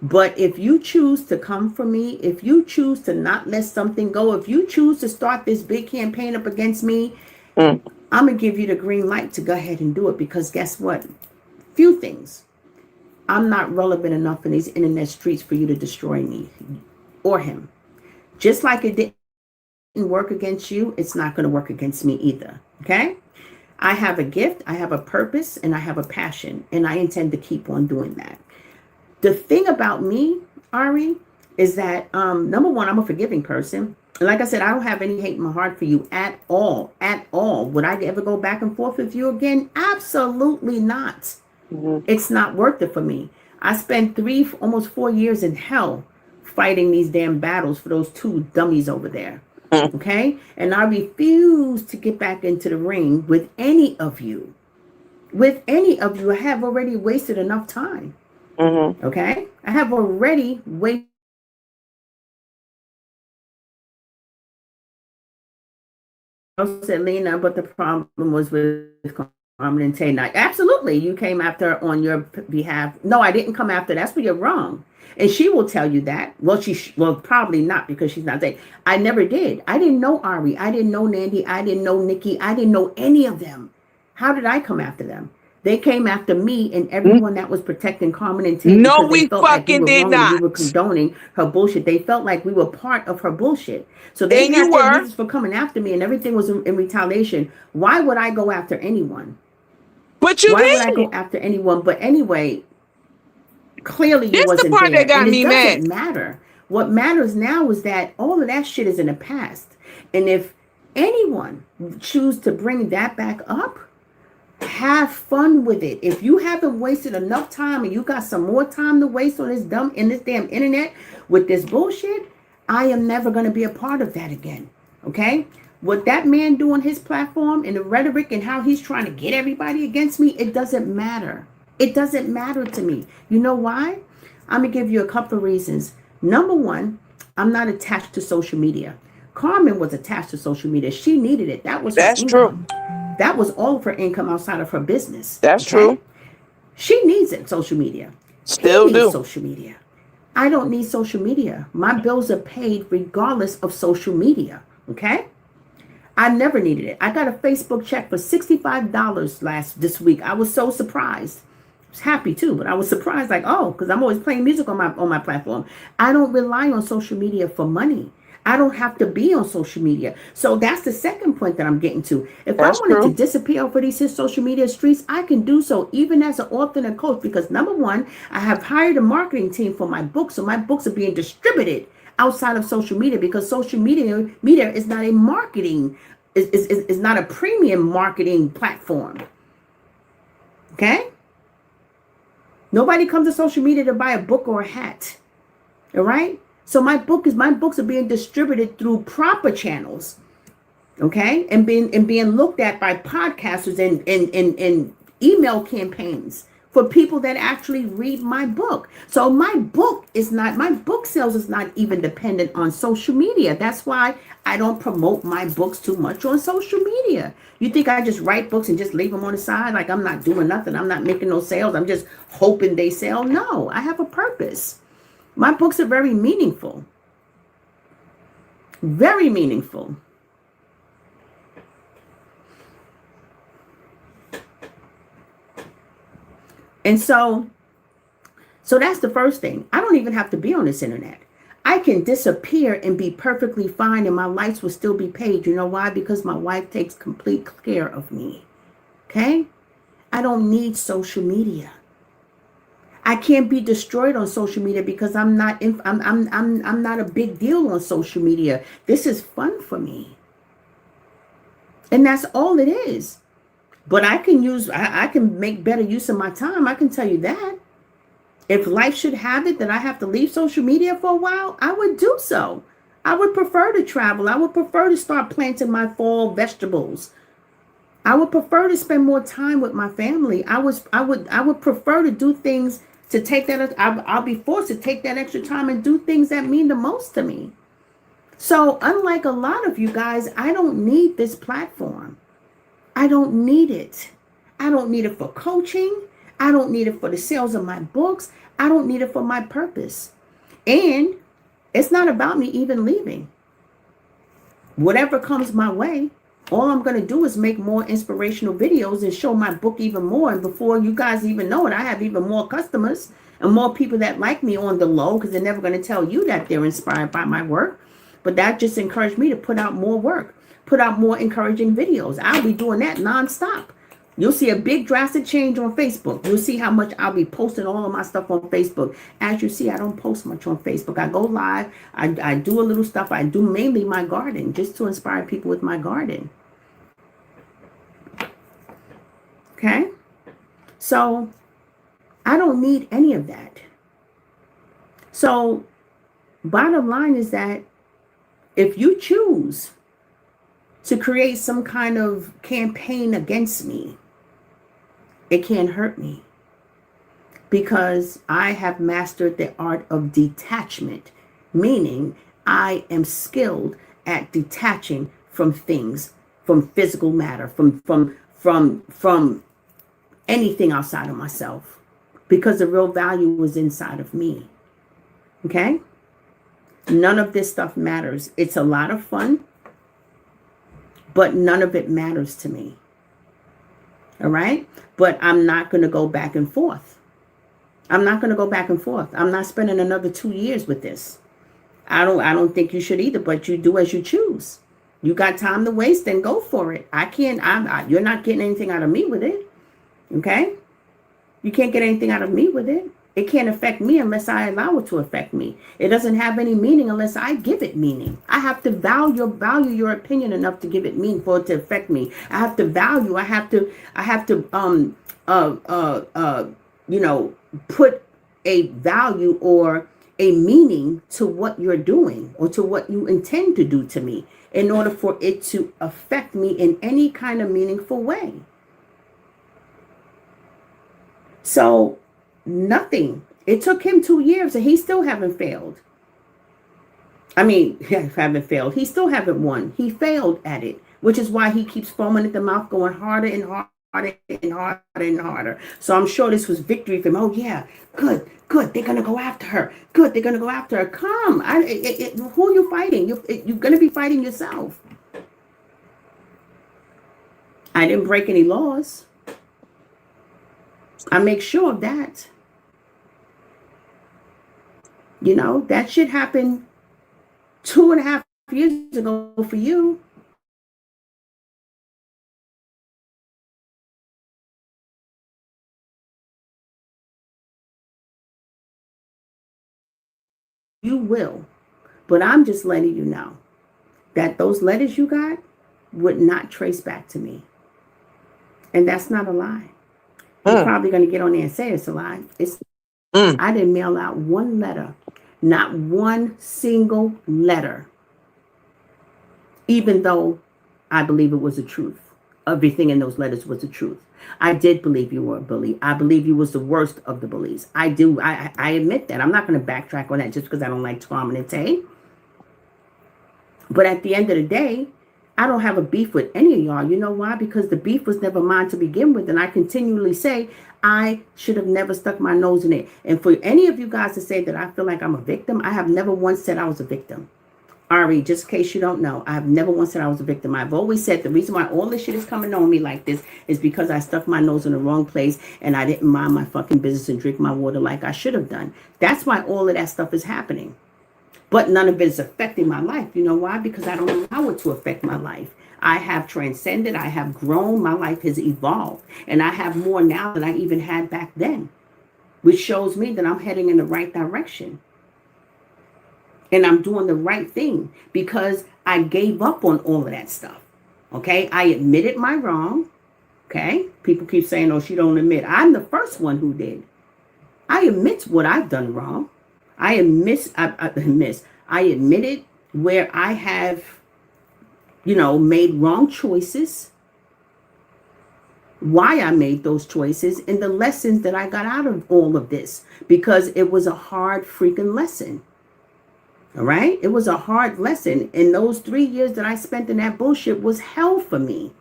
But if you choose to come for me, if you choose to not let something go, if you choose to start this big campaign up against me, Mm. I'm going to give you the green light to go ahead and do it, because guess what? Few things. I'm not relevant enough in these internet streets for you to destroy me or him. Just like it didn't work against you, it's not going to work against me either. Okay? I have a gift, I have a purpose, and I have a passion, and I intend to keep on doing that. The thing about me, Ari, is that number one, I'm a forgiving person. And like I said, I don't have any hate in my heart for you at all. At all. Would I ever go back and forth with you again? Absolutely not. Mm-hmm. It's not worth it for me. I spent almost 4 years in hell fighting these damn battles for those two dummies over there. Mm-hmm. Okay? And I refuse to get back into the ring with any of you. With any of you. I have already wasted enough time. Mm-hmm. Okay? I have already wasted. I said, Lena, but the problem was with Carmen and Tay. Absolutely, you came after on your behalf. No, I didn't come after. That's where you're wrong. And she will tell you that. Well, probably not, because she's not saying. I never did. I didn't know Ari. I didn't know Nandy. I didn't know Nikki. I didn't know any of them. How did I come after them? They came after me and everyone that was protecting Carmen and Tay, No, because they we felt like we fucking were did wrong and we not. were condoning her bullshit. They felt like we were part of her bullshit. So they And had you their were. reasons for coming after me, and everything was in retaliation. Why would I go after anyone? But you Why would I did. go after anyone? But anyway, clearly you This the wasn't part that there. got And it me mad. doesn't matter. What matters now is that all of that shit is in the past. And if anyone choose to bring that back up, have fun with it. If you haven't wasted enough time and you got some more time to waste on this damn internet with this bullshit, I am never going to be a part of that again. Okay? What that man do on his platform and the rhetoric and how he's trying to get everybody against me, it doesn't matter. It doesn't matter to me. You know why? I'm going to give you a couple of reasons. Number one, I'm not attached to social media. Carmen was attached to social media. She needed it. That was her That's income. true. That was all of her income outside of her business. That's true. She needs it, social media. Still He needs do. social media. I don't need social media. My bills are paid regardless of social media. Okay? I never needed it. I got a Facebook check for $65 this week. I was so surprised. I was happy too, but I was surprised, like, oh, because I'm always playing music on my platform. I don't rely on social media for money. I don't have to be on social media. So that's the second point that I'm getting to. If That's I wanted true. to disappear over these social media streets, I can do so, even as an author and a coach, because number one, I have hired a marketing team for my books. So my books are being distributed outside of social media, because social media is not a marketing, is not a premium marketing platform. Okay? Nobody comes to social media to buy a book or a hat. All right? So my books are being distributed through proper channels, okay, and being looked at by podcasters and email campaigns for people that actually read my book. So my book sales is not even dependent on social media. That's why I don't promote my books too much on social media. You think I just write books and just leave them on the side like I'm not doing nothing? I'm not making no sales. I'm just hoping they sell? No, I have a purpose. My books are very meaningful. Very meaningful. And so that's the first thing. I don't even have to be on this internet. I can disappear and be perfectly fine and my lights will still be paid. You know why? Because my wife takes complete care of me. Okay? I don't need social media. I can't be destroyed on social media because I'm not a big deal on social media. This is fun for me. And that's all it is. But I can make better use of my time. I can tell you that. If life should have it that I have to leave social media for a while, I would do so. I would prefer to travel. I would prefer to start planting my fall vegetables. I would prefer to spend more time with my family. I would prefer to do things to take that. I'll be forced to take that extra time and do things that mean the most to me. So unlike a lot of you guys, I don't need this platform. I don't need it. I don't need it for coaching. I don't need it for the sales of my books. I don't need it for my purpose. And it's not about me even leaving. Whatever comes my way, all I'm going to do is make more inspirational videos and show my book even more. And before you guys even know it, I have even more customers and more people that like me on the low, because they're never going to tell you that they're inspired by my work. But that just encouraged me to put out more work, put out more encouraging videos. I'll be doing that nonstop. You'll see a big drastic change on Facebook. You'll see how much I'll be posting all of my stuff on Facebook. As you see, I don't post much on Facebook. I go live. I do a little stuff. I do mainly my garden, just to inspire people with my garden. Okay? So I don't need any of that. So bottom line is that if you choose to create some kind of campaign against me, it can't hurt me, because I have mastered the art of detachment, meaning I am skilled at detaching from things, from physical matter, from anything outside of myself, because the real value is inside of me. Okay? None of this stuff matters. It's a lot of fun, but none of it matters to me. All right? But I'm not going to go back and forth. I'm not going to go back and forth. I'm not spending another 2 years with this. I don't think you should either, but you do as you choose. You got time to waste, then go for it. You're not getting anything out of me with it. Okay? You can't get anything out of me with it. It can't affect me unless I allow it to affect me. It doesn't have any meaning unless I give it meaning. I have to value your opinion enough to give it meaning for it to affect me. I have to value. I have to put a value or a meaning to what you're doing or to what you intend to do to me in order for it to affect me in any kind of meaningful way. So nothing. It took him 2 years and he still haven't failed. I mean, haven't failed. He still haven't won. He failed at it, which is why he keeps foaming at the mouth, going harder and harder and harder and harder. So I'm sure this was victory for him. Oh yeah, good. They're gonna go after her. Good, they're gonna go after her. Come, who are you fighting? You're gonna be fighting yourself. I didn't break any laws. I make sure of that. You know, that shit happened 2.5 years ago for you. You will. But I'm just letting you know that those letters you got would not trace back to me. And that's not a lie. You're probably going to get on there and say it's a lie. I didn't mail out one letter, not one single letter, even though I believe it was the truth. Everything in those letters was the truth. I did believe you were a bully. I believe you was the worst of the bullies. I do. I admit that. I'm not going to backtrack on that just because I don't like Carmen and Tay. But at the end of the day, I don't have a beef with any of y'all. You know why? Because the beef was never mine to begin with. And I continually say I should have never stuck my nose in it. And for any of you guys to say that I feel like I'm a victim, I have never once said I was a victim. Ari, just in case you don't know, I have never once said I was a victim. I've always said the reason why all this shit is coming on me like this is because I stuck my nose in the wrong place and I didn't mind my fucking business and drink my water like I should have done. That's why all of that stuff is happening. But none of it is affecting my life. You know why? Because I don't allow it to affect my life. I have transcended. I have grown. My life has evolved. And I have more now than I even had back then. which shows me that I'm heading in the right direction. And I'm doing the right thing because I gave up on all of that stuff. Okay, I admitted my wrong. Okay, people keep saying, oh, she don't admit. I'm the first one who did. I admit what I've done wrong. I admitted where I have, made wrong choices, why I made those choices, and the lessons that I got out of all of this, because it was a hard freaking lesson. All right. It was a hard lesson. And those 3 years that I spent in that bullshit was hell for me.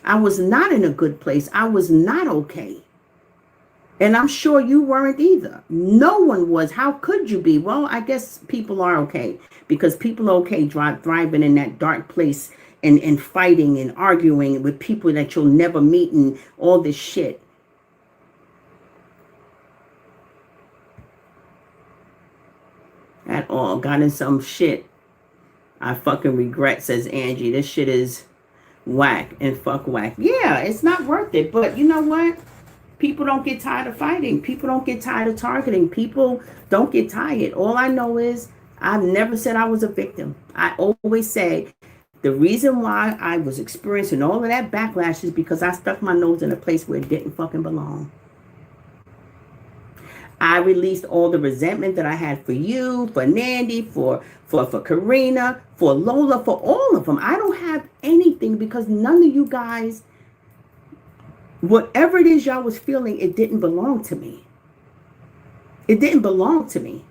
I was not in a good place. I was not okay. And I'm sure you weren't either. No one was. How could you be? Well, I guess people are okay, because people are okay thriving in that dark place and fighting and arguing with people that you'll never meet and all this shit. At all. Got in some shit I fucking regret, says Angie. This shit is whack and fuck whack. Yeah, it's not worth it. But you know what? People don't get tired of fighting. People don't get tired of targeting. People don't get tired. All I know is I've never said I was a victim. I always say the reason why I was experiencing all of that backlash is because I stuck my nose in a place where it didn't fucking belong. I released all the resentment that I had for you, for Nandy, for Corrina, for Lola, for all of them. I don't have anything because none of you guys, whatever it is y'all was feeling, it didn't belong to me. It didn't belong to me.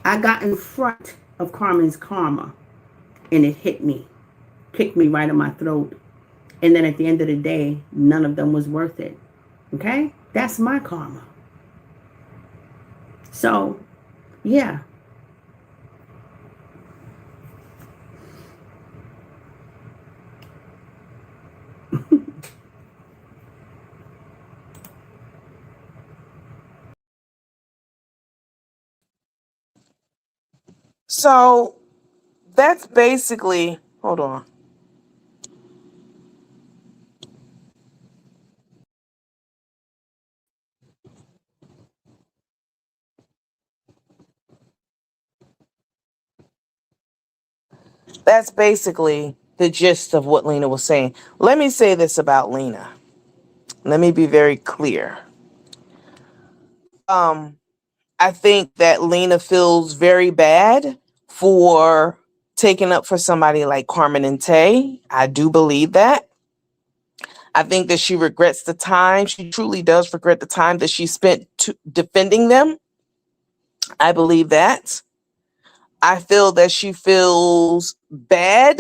I got in front of Carmen's karma and it hit me, kicked me right in my throat. And then at the end of the day, none of them was worth it. Okay? That's my karma. So, yeah. So that's basically, hold on. That's basically the gist of what Lena was saying. Let me say this about Lena. Let me be very clear. I think that Lena feels very bad for taking up for somebody like Carmen and Tay. I do believe that. I think that she regrets the time. She truly does regret the time that she spent defending them. I believe that. I feel that she feels bad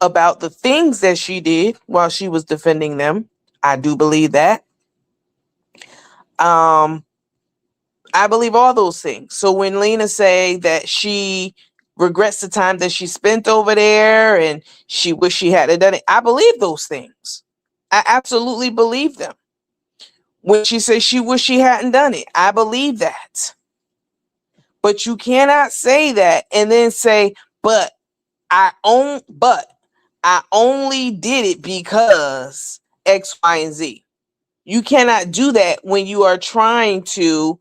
about the things that she did while she was defending them. I do believe that. I believe all those things. So when Lena say that she regrets the time that she spent over there and she wish she had done it, I believe those things. I absolutely believe them. When she says she wish she hadn't done it, I believe that. But you cannot say that and then say, but I only did it because X, Y, and Z. You cannot do that when you are trying to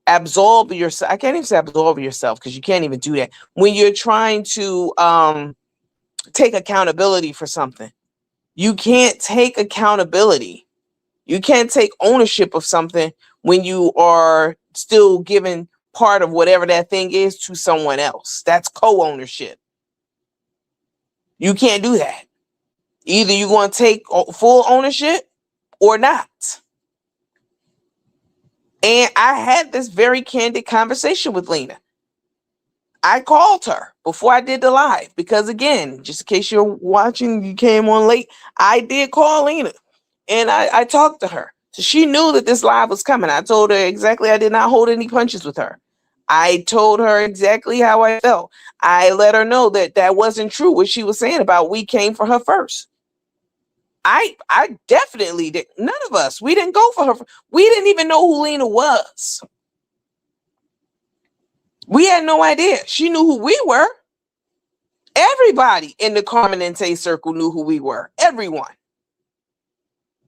absolve yourself. I can't even say absolve yourself because you can't even do that. When you're trying to take accountability for something, you can't take accountability. You can't take ownership of something when you are still giving part of whatever that thing is to someone else. That's co-ownership. You can't do that. Either you're going to take full ownership or not. And I had this very candid conversation with Lena. I called her before I did the live because, again, just in case you're watching, you came on late, I did call Lena and I talked to her. So she knew that this live was coming. I told her exactly I did not hold any punches with her. I told her exactly how I felt. I let her know that that wasn't true, what she was saying about we came for her first. I definitely did. None of us. We didn't go for her. We didn't even know who Lena was. We had no idea. She knew who we were. Everybody in the Carmen and Tay circle knew who we were. Everyone.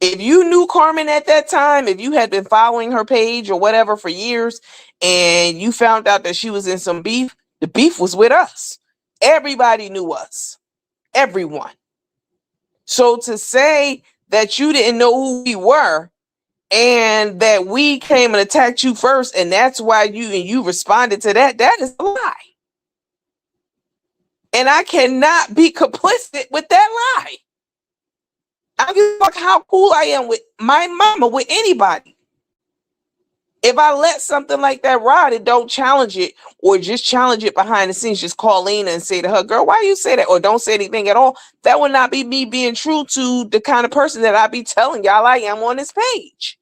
If you knew Carmen at that time, if you had been following her page or whatever for years, and you found out that she was in some beef, the beef was with us. Everybody knew us. Everyone. So to say that you didn't know who we were and that we came and attacked you first, and that's why you responded to that, that is a lie. And I cannot be complicit with that lie. I don't give a fuck how cool I am with my mama, with anybody. If I let something like that ride and don't challenge it, or just challenge it behind the scenes, just call Lena and say to her, girl, why you say that? Or don't say anything at all. That would not be me being true to the kind of person that I be telling y'all I am on this page.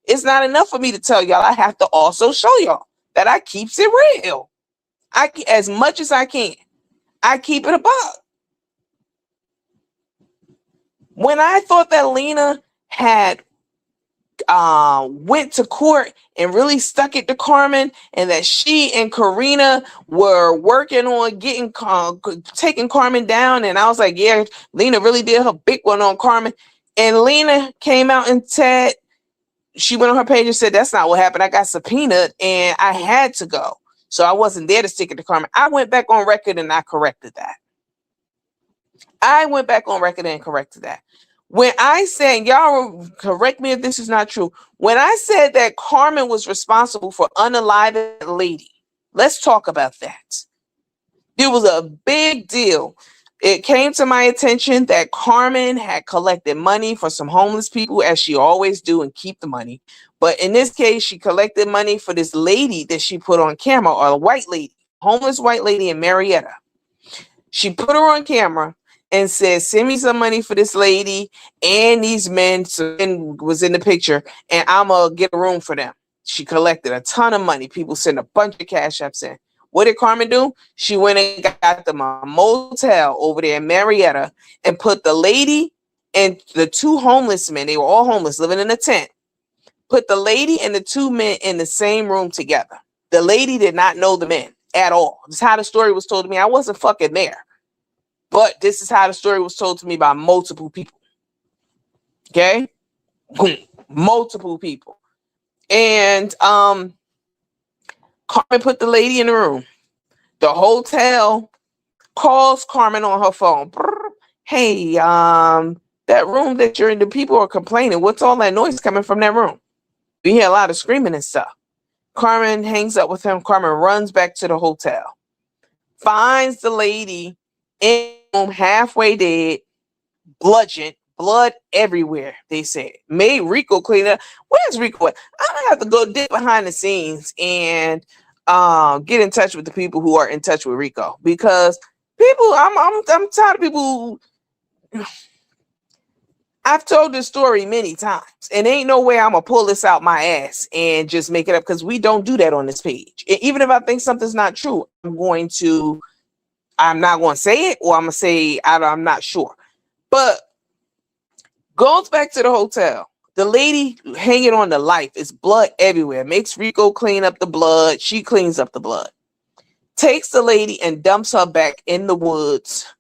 It's not enough for me to tell y'all. I have to also show y'all that I keeps it real. As much as I can, I keep it a buck. When I thought that Lena had went to court and really stuck it to Carmen, and that she and Corrina were working on getting taking Carmen down, and I was like, yeah, Lena really did her big one on Carmen. And Lena came out and said, she went on her page and said, that's not what happened. I got subpoenaed and I had to go. So I wasn't there to stick it to Carmen. I went back on record and I corrected that. When I said, y'all correct me if this is not true. When I said that Carmen was responsible for unaliving that lady, let's talk about that. It was a big deal. It came to my attention that Carmen had collected money for some homeless people, as she always do, and keep the money. But in this case, she collected money for this lady that she put on camera, or a white lady, homeless white lady in Marietta. She put her on camera and said, send me some money for this lady and these men, was in the picture, and I'm going to get a room for them. She collected a ton of money. People sent a bunch of cash apps in. What did Carmen do? She went and got them a motel over there in Marietta and put the lady and the two homeless men, they were all homeless, living in a tent, put the lady and the two men in the same room together. The lady did not know the men at all. This is how the story was told to me. I wasn't fucking there. But this is how the story was told to me by multiple people. Okay? Multiple people. And Carmen put the lady in the room. The hotel calls Carmen on her phone. Hey, that room that you're in, the people are complaining. What's all that noise coming from that room? We hear a lot of screaming and stuff. Carmen hangs up with him. Carmen runs back to the hotel. Finds the lady in the room, halfway dead, bludgeoned, blood everywhere, they said. Made Rico clean up. Where's Rico at? I'm gonna have to go dig behind the scenes and get in touch with the people who are in touch with Rico, because people, I'm tired of people. I've told this story many times, and ain't no way I'm gonna pull this out my ass and just make it up, because we don't do that on this page. Even if I think something's not true, I'm not going to say it, or I'm going to say I'm not sure. But goes back to the hotel. The lady hanging on to life. Is blood everywhere. Makes Rico clean up the blood. She cleans up the blood. Takes the lady and dumps her back in the woods,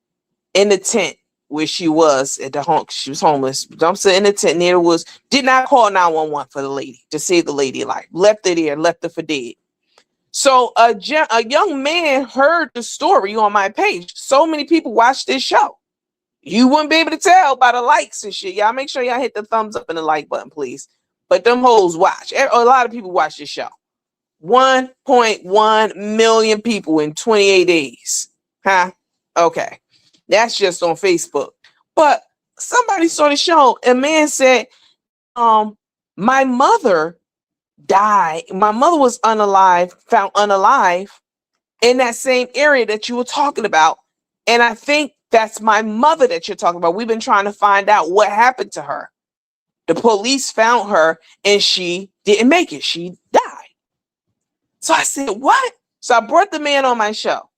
in the tent where she was at the home. She was homeless. Dumps her in the tent near the woods. Did not call 911 for the lady to save the lady life. Left her there. Left her for dead. So a young man heard the story on my page. So many people watched this show. You wouldn't be able to tell by the likes and shit. Y'all make sure y'all hit the thumbs up and the like button, please. But them hoes watch. A lot of people watch this show. 1.1 million people in 28 days. Huh? Okay. That's just on Facebook. But somebody saw the show. A man said, my mother died. My mother was found unalive in that same area that you were talking about. And I think that's my mother that you're talking about. We've been trying to find out what happened to her. The police found her and she didn't make it. She died. So I said, what? So I brought the man on my show.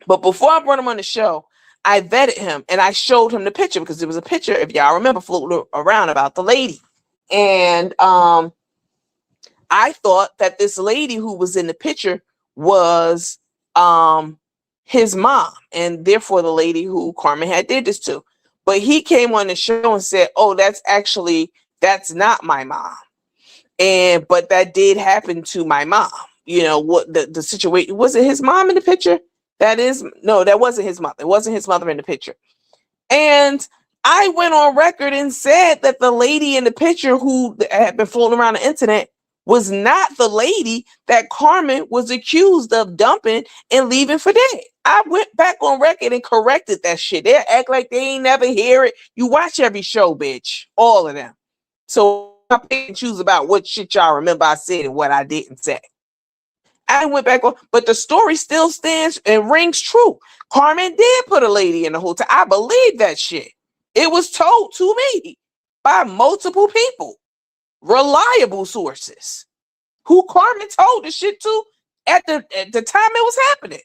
But before I brought him on the show, I vetted him and I showed him the picture, because there was a picture, if y'all remember, floating around about the lady. And I thought that this lady who was in the picture was his mom, and therefore the lady who Carmen had did this to. But he came on the show and said, oh, that's not my mom. But that did happen to my mom. You know, what the situation, was it his mom in the picture? That wasn't his mother. It wasn't his mother in the picture. And I went on record and said that the lady in the picture who had been floating around the internet was not the lady that Carmen was accused of dumping and leaving for dead. I went back on record and corrected that shit. They act like they ain't never hear it. You watch every show, bitch. All of them. So I pick and choose about what shit y'all remember I said and what I didn't say. I went back on, but the story still stands and rings true. Carmen did put a lady in the hotel. I believe that shit. It was told to me by multiple people, reliable sources, who Carmen told the shit to at the time it was happening.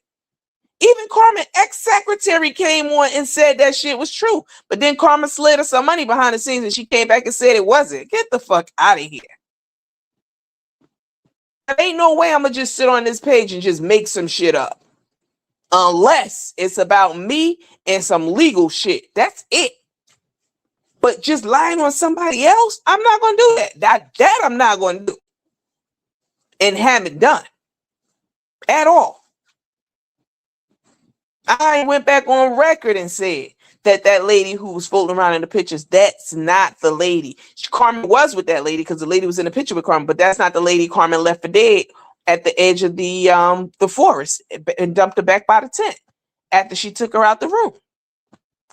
Even Carmen ex-secretary came on and said that shit was true. But then Carmen slid her some money behind the scenes and she came back and said it wasn't. Get the fuck out of here. There ain't no way I'm gonna just sit on this page and just make some shit up. Unless it's about me and some legal shit. That's it. But just lying on somebody else, I'm not gonna do that. That I'm not gonna do. And haven't done. At all. I went back on record and said that lady who was floating around in the pictures, that's not the lady. Carmen was with that lady because the lady was in the picture with Carmen, but that's not the lady Carmen left for dead at the edge of the forest and dumped her back by the tent after she took her out the room.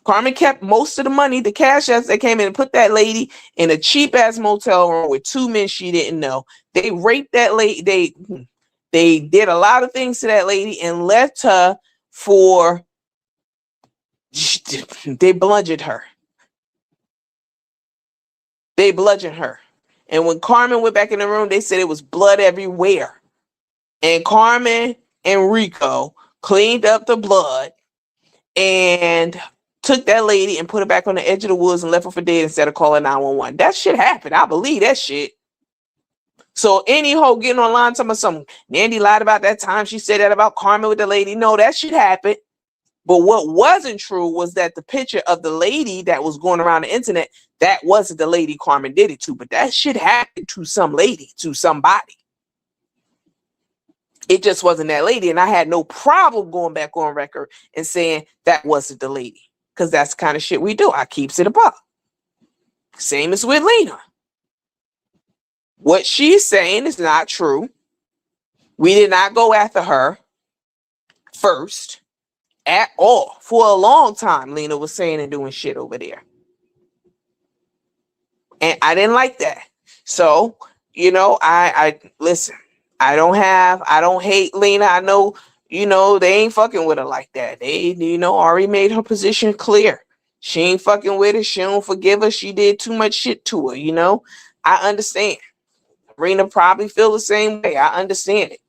Carmen kept most of the money, the cash as they came in, and put that lady in a cheap ass motel room with two men she didn't know. They raped that lady. They did a lot of things to that lady and left her for, they bludgeoned her. They bludgeoned her. And when Carmen went back in the room, they said it was blood everywhere. And Carmen and Rico cleaned up the blood and took that lady and put her back on the edge of the woods and left her for dead instead of calling 911. That shit happened. I believe that shit. So any hoe getting online talking about something, Nandy lied about that time she said that about Carmen with the lady. No, that shit happened. But what wasn't true was that the picture of the lady that was going around the internet, that wasn't the lady Carmen did it to. But that shit happened to some lady, to somebody. It just wasn't that lady. And I had no problem going back on record and saying that wasn't the lady. Because that's the kind of shit we do. I keeps it above. Same as with Lena. What she's saying is not true. We did not go after her first at all. For a long time, Lena was saying and doing shit over there. And I didn't like that. So, you know, I listen, I don't hate Lena. I know, you know, they ain't fucking with her like that. They, you know, Ari made her position clear. She ain't fucking with her. She don't forgive her. She did too much shit to her, you know. I understand. Rena probably feel the same way. I understand it.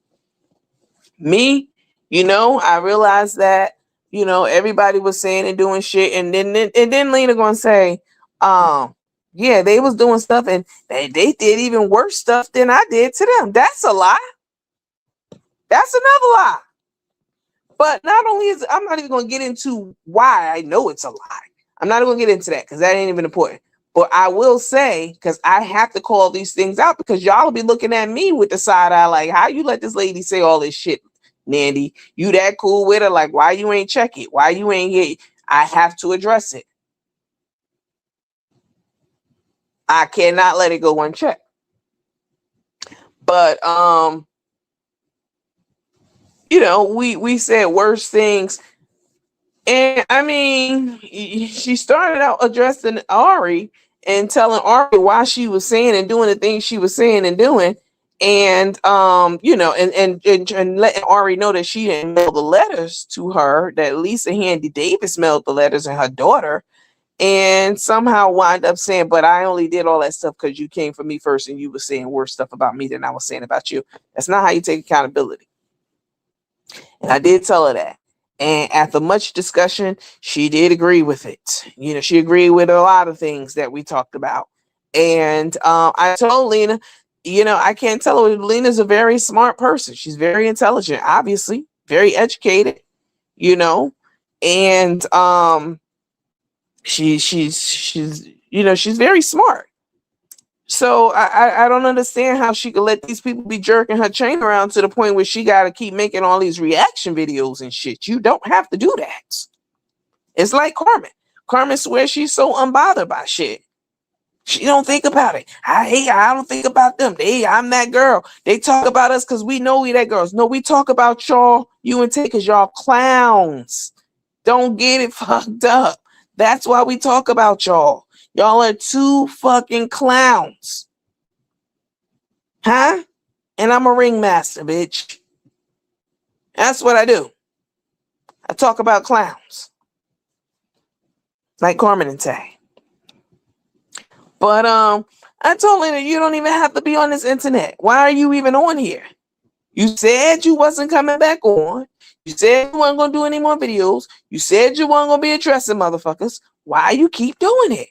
Me, you know, I realized that, you know, everybody was saying and doing shit, and then Lena gonna say, yeah, they was doing stuff and they did even worse stuff than I did to them. That's a lie. That's another lie. But not only is I'm not even gonna get into why I know it's a lie. I'm not gonna get into that because that ain't even important. But I will say, because I have to call these things out, because y'all will be looking at me with the side eye like, how you let this lady say all this shit, Nandy? You that cool with her? Like, why you ain't check it? Why you ain't here? I have to address it. I cannot let it go unchecked. But you know, we said worse things. And I mean, she started out addressing Ari and telling Ari why she was saying and doing the things she was saying and doing. And you know, and letting Ari know that she didn't mail the letters to her, that Lisa Handy Davis mailed the letters and her daughter, and somehow wind up saying, but I only did all that stuff because you came for me first and you were saying worse stuff about me than I was saying about you. That's not how you take accountability. And I did tell her that. And after much discussion, she did agree with it. You know, she agreed with a lot of things that we talked about. And I told Lena, you know, I can't tell her, Lena's a very smart person. She's very intelligent, obviously, very educated, you know. And She's she's very smart. So I don't understand how she could let these people be jerking her chain around to the point where she got to keep making all these reaction videos and shit. You don't have to do that. It's like Carmen. Carmen swears she's so unbothered by shit. She don't think about it. I don't think about them. I'm that girl. They talk about us because we know we that girls. No, we talk about y'all, you and Tay, because y'all clowns. Don't get it fucked up. That's why we talk about y'all. Y'all are two fucking clowns. Huh? And I'm a ringmaster, bitch. That's what I do. I talk about clowns. Like Carmen and Tay. But I told Lena, you don't even have to be on this internet. Why are you even on here? You said you wasn't coming back on. You said you weren't gonna do any more videos. You said you weren't gonna be addressing motherfuckers. Why you keep doing it?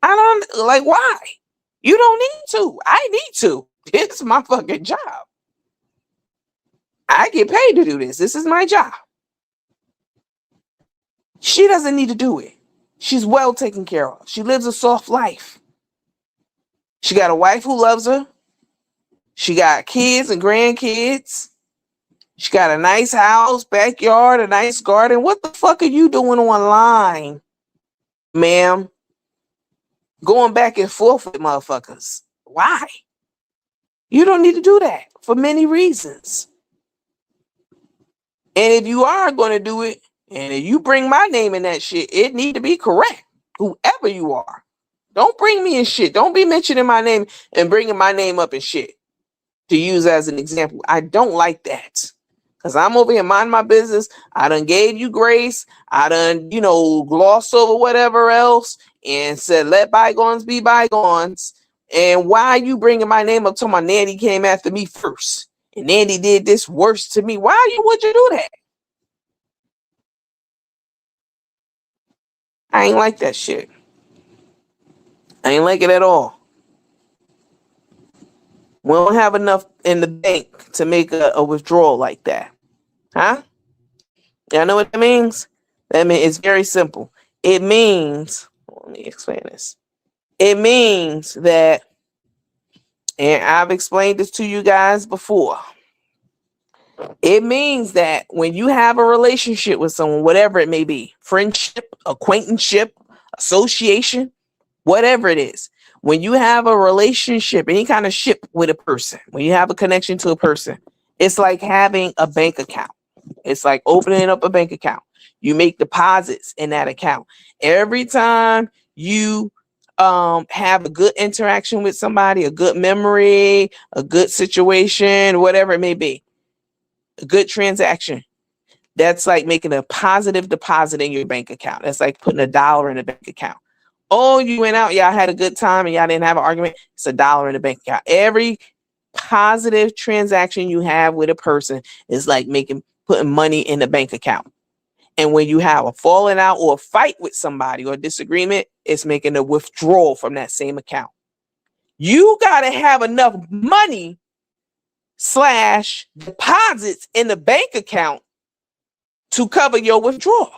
I don't like why. You don't need to. I need to. It's my fucking job. I get paid to do this. This is my job. She doesn't need to do it. She's well taken care of. She lives a soft life. She got a wife who loves her. She got kids and grandkids. She got a nice house, backyard, a nice garden. What the fuck are you doing online, ma'am? Going back and forth with motherfuckers. Why? You don't need to do that for many reasons. And if you are going to do it, and if you bring my name in that shit, it need to be correct. Whoever you are. Don't bring me in shit. Don't be mentioning my name and bringing my name up in shit to use as an example. I don't like that. Because I'm over here minding my business. I done gave you grace. I done, glossed over whatever else and said, let bygones be bygones. And why are you bringing my name up till my nanny came after me first? And Nanny did this worse to me. Would you do that? I ain't like that shit. I ain't like it at all. We don't have enough in the bank to make a withdrawal like that. Huh? Y'all know what that means? That means it's very simple. It means, let me explain this. It means that, and I've explained this to you guys before. It means that when you have a relationship with someone, whatever it may be, friendship, acquaintanceship, association, whatever it is, when you have a relationship, any kind of ship with a person, when you have a connection to a person, it's like having a bank account. It's like opening up a bank account. You make deposits in that account. Every time you have a good interaction with somebody, a good memory, a good situation, whatever it may be, a good transaction, that's like making a positive deposit in your bank account. That's like putting $1 in a bank account. Oh, you went out, y'all had a good time and y'all didn't have an argument. It's $1 in the bank account. Every positive transaction you have with a person is like putting money in the bank account. And when you have a falling out or a fight with somebody or a disagreement, it's making a withdrawal from that same account. You got to have enough money / deposits in the bank account to cover your withdrawal,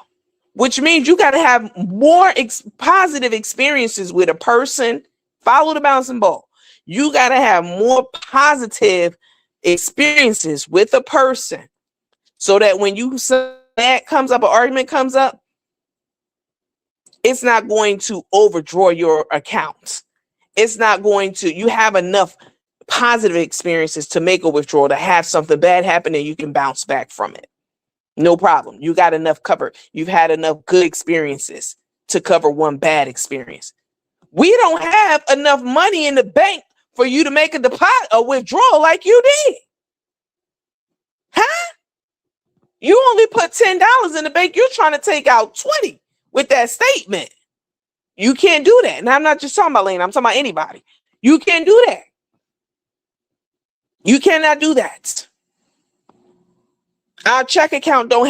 which means you got to have more positive experiences with a person. Follow the bouncing ball. You got to have more positive experiences with a person so that when that comes up, an argument comes up, it's not going to overdraw your account. It's not going to, you have enough positive experiences to make a withdrawal, to have something bad happen and you can bounce back from it. No problem. You got enough covered. You've had enough good experiences to cover one bad experience. We don't have enough money in the bank for you to make a deposit, a withdrawal like you did. Huh? You only put $10 in the bank. You're trying to take out 20 with that statement. You can't do that. And I'm not just talking about Lena. I'm talking about anybody. You can't do that. You cannot do that. Our checking account don't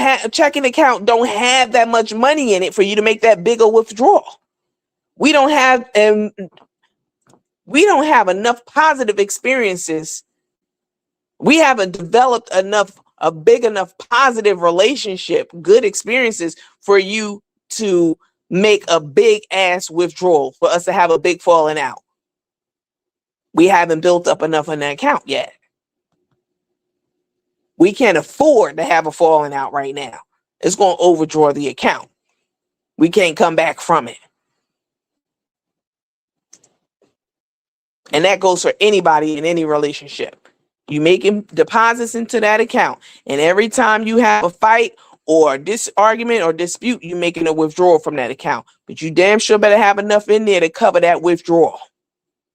have that much money in it for you to make that bigger withdrawal. We don't have enough positive experiences. We haven't developed a big enough positive relationship, good experiences for you to make a big ass withdrawal for us to have a big falling out. We haven't built up enough on that account yet. We can't afford to have a falling out right now. It's going to overdraw the account. We can't come back from it. And that goes for anybody in any relationship. You making deposits into that account, and every time you have a fight or disargument or dispute, you making a withdrawal from that account. But you damn sure better have enough in there to cover that withdrawal.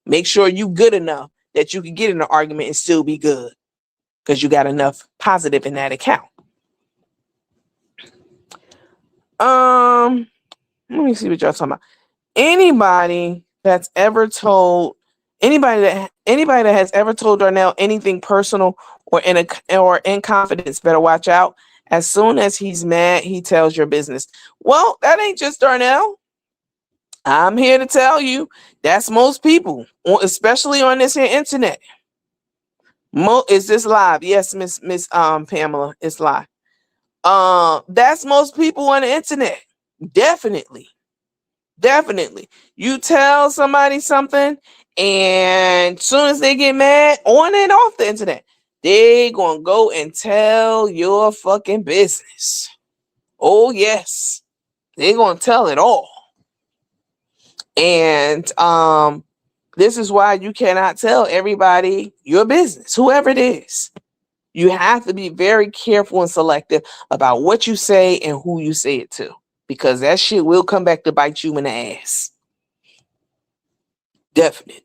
Make sure you good enough that you can get in an argument and still be good, because you got enough positive in that account. Let me see what y'all talking about. Anybody that has ever told Darnell anything personal or in confidence better watch out. As soon as he's mad, he tells your business. Well, that ain't just Darnell. I'm here to tell you that's most people, especially on this here internet. Is this live? Yes, Miss Pamela, it's live. That's most people on the internet. Definitely. You tell somebody something, and as soon as they get mad on and off the internet, they gonna go and tell your fucking business. Oh yes, they gonna tell it all. And this is why you cannot tell everybody your business, whoever it is. You have to be very careful and selective about what you say and who you say it to, because that shit will come back to bite you in the ass. Definitely.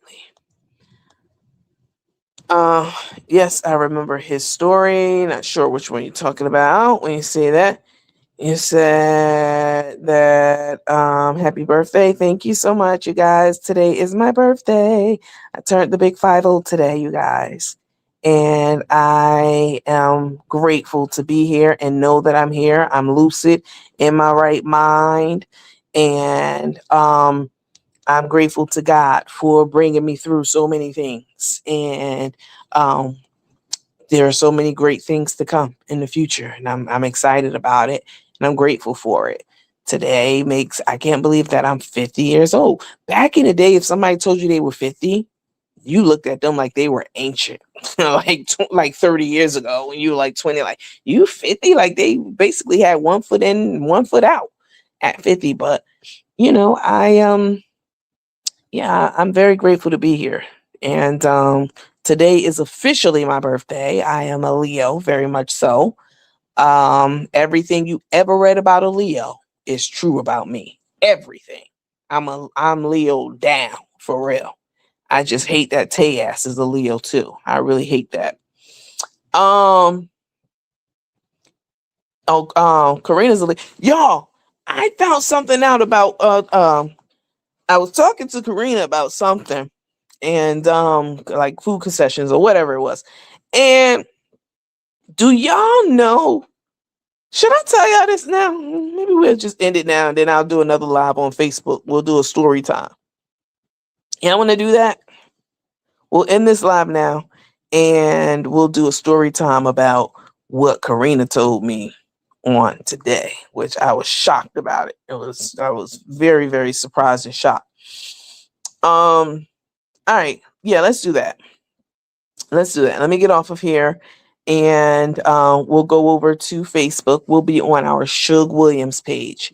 Yes, I remember his story. Not sure which one you're talking about when you say that. You said that happy birthday. Thank you so much, you guys. Today is my birthday. I turned the big 50 today, you guys. And I am grateful to be here and know that I'm here. I'm lucid in my right mind. And I'm grateful to God for bringing me through so many things. And there are so many great things to come in the future. And I'm excited about it. And I'm grateful for it. Today I can't believe that I'm 50 years old. Back in the day, if somebody told you they were 50, you looked at them like they were ancient, like 30 years ago when you were like 20, like you 50, like they basically had 1 foot in, 1 foot out at 50. But I'm very grateful to be here. And today is officially my birthday. I am a Leo, very much so. Everything you ever read about a Leo is true about me. Everything. I'm Leo down for real. I just hate that Tay ass is a Leo too. I really hate that. Karina's a Leo. Y'all, I found something out about I was talking to Corrina about something, and like food concessions or whatever it was. And do y'all know? Should I tell y'all this now? Maybe we'll just end it now, and then I'll do another live on Facebook. We'll do a story time. Yeah, I want to do that. We'll end this live now, and we'll do a story time about what Corrina told me on today, which I was shocked about it. I was very, very surprised and shocked. All right. Yeah, let's do that. Let me get off of here, and we'll go over to Facebook. We'll be on our Suge Williams page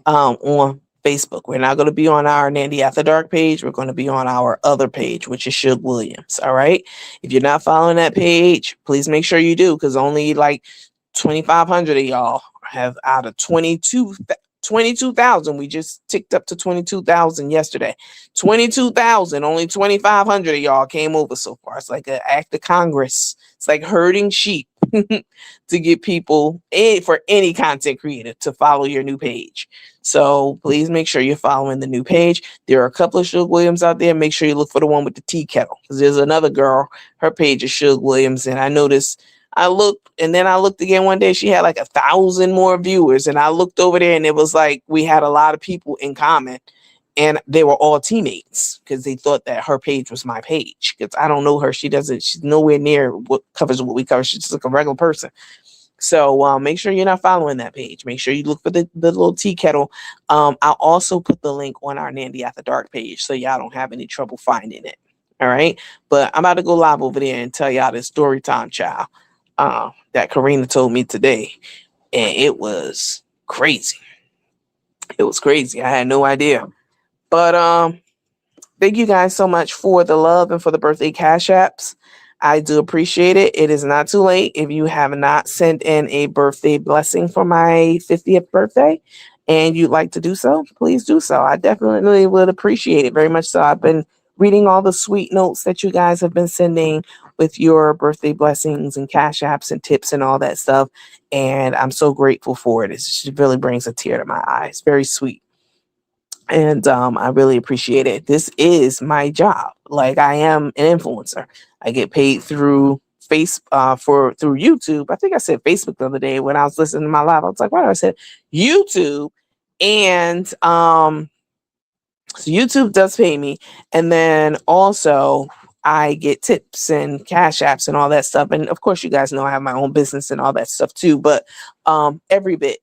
on Facebook. We're not going to be on our Nandy After Dark page. We're going to be on our other page, which is Suge Williams. All right. If you're not following that page, please make sure you do, because only like 2,500 of y'all have out of 22,000. We just ticked up to 22,000 yesterday. 22,000, only 2,500 of y'all came over so far. It's like an act of Congress. It's like herding sheep to get people for any content creator to follow your new page. So please make sure you're following the new page. There are a couple of Suge Williams out there. Make sure you look for the one with the tea kettle, because there's another girl. Her page is Suge Williams, and I noticed. I looked, and then I looked again one day. She had like 1,000 more viewers, and I looked over there, and it was like we had a lot of people in common, and they were all teammates because they thought that her page was my page. Because I don't know her. She's nowhere near what we cover. She's just like a regular person. So make sure you're not following that page. Make sure you look for the little tea kettle. I'll also put the link on our Nandy After Dark page so y'all don't have any trouble finding it. All right. But I'm about to go live over there and tell y'all this story time, child, that Corrina told me today. And it was crazy. It was crazy. I had no idea. But thank you guys so much for the love and for the birthday cash apps. I do appreciate it. It is not too late. If you have not sent in a birthday blessing for my 50th birthday and you'd like to do so, please do so. I definitely would appreciate it very much so. I've been reading all the sweet notes that you guys have been sending with your birthday blessings and cash apps and tips and all that stuff. And I'm so grateful for it. It really brings a tear to my eye. It's very sweet. And I really appreciate it. This is my job. Like, I am an influencer. I get paid through through YouTube. I think I said Facebook the other day when I was listening to my live. I was like, why did I say YouTube? And so YouTube does pay me. And then also I get tips and cash apps and all that stuff. And of course, you guys know I have my own business and all that stuff too. But every bit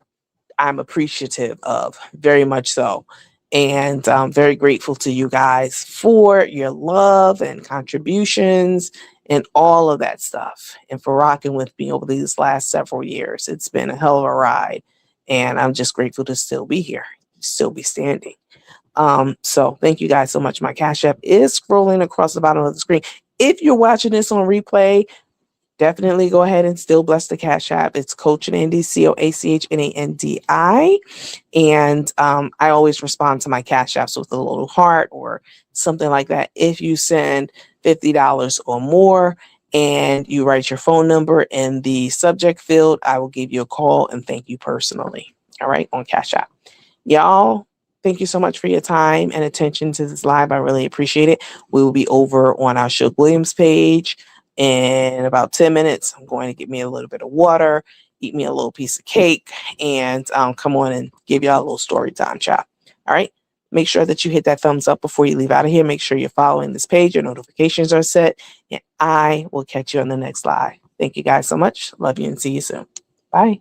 I'm appreciative of, very much so. And I'm very grateful to you guys for your love and contributions and all of that stuff, and for rocking with me over these last several years. It's been a hell of a ride, and I'm just grateful to still be here, still be standing. So thank you guys so much. My Cash App is scrolling across the bottom of the screen. If you're watching this on replay, definitely go ahead and still bless the Cash App. It's Coach Nandi, CoachNandi. And I always respond to my Cash Apps with a little heart or something like that. If you send $50 or more and you write your phone number in the subject field, I will give you a call and thank you personally. All right, on Cash App. Y'all, thank you so much for your time and attention to this live. I really appreciate it. We will be over on our Shook Williams page in about 10 minutes. I'm going to get me a little bit of water, eat me a little piece of cake, and come on and give y'all a little story time, child. All right. Make sure that you hit that thumbs up before you leave out of here. Make sure you're following this page. Your notifications are set, and I will catch you on the next live. Thank you guys so much. Love you and see you soon. Bye.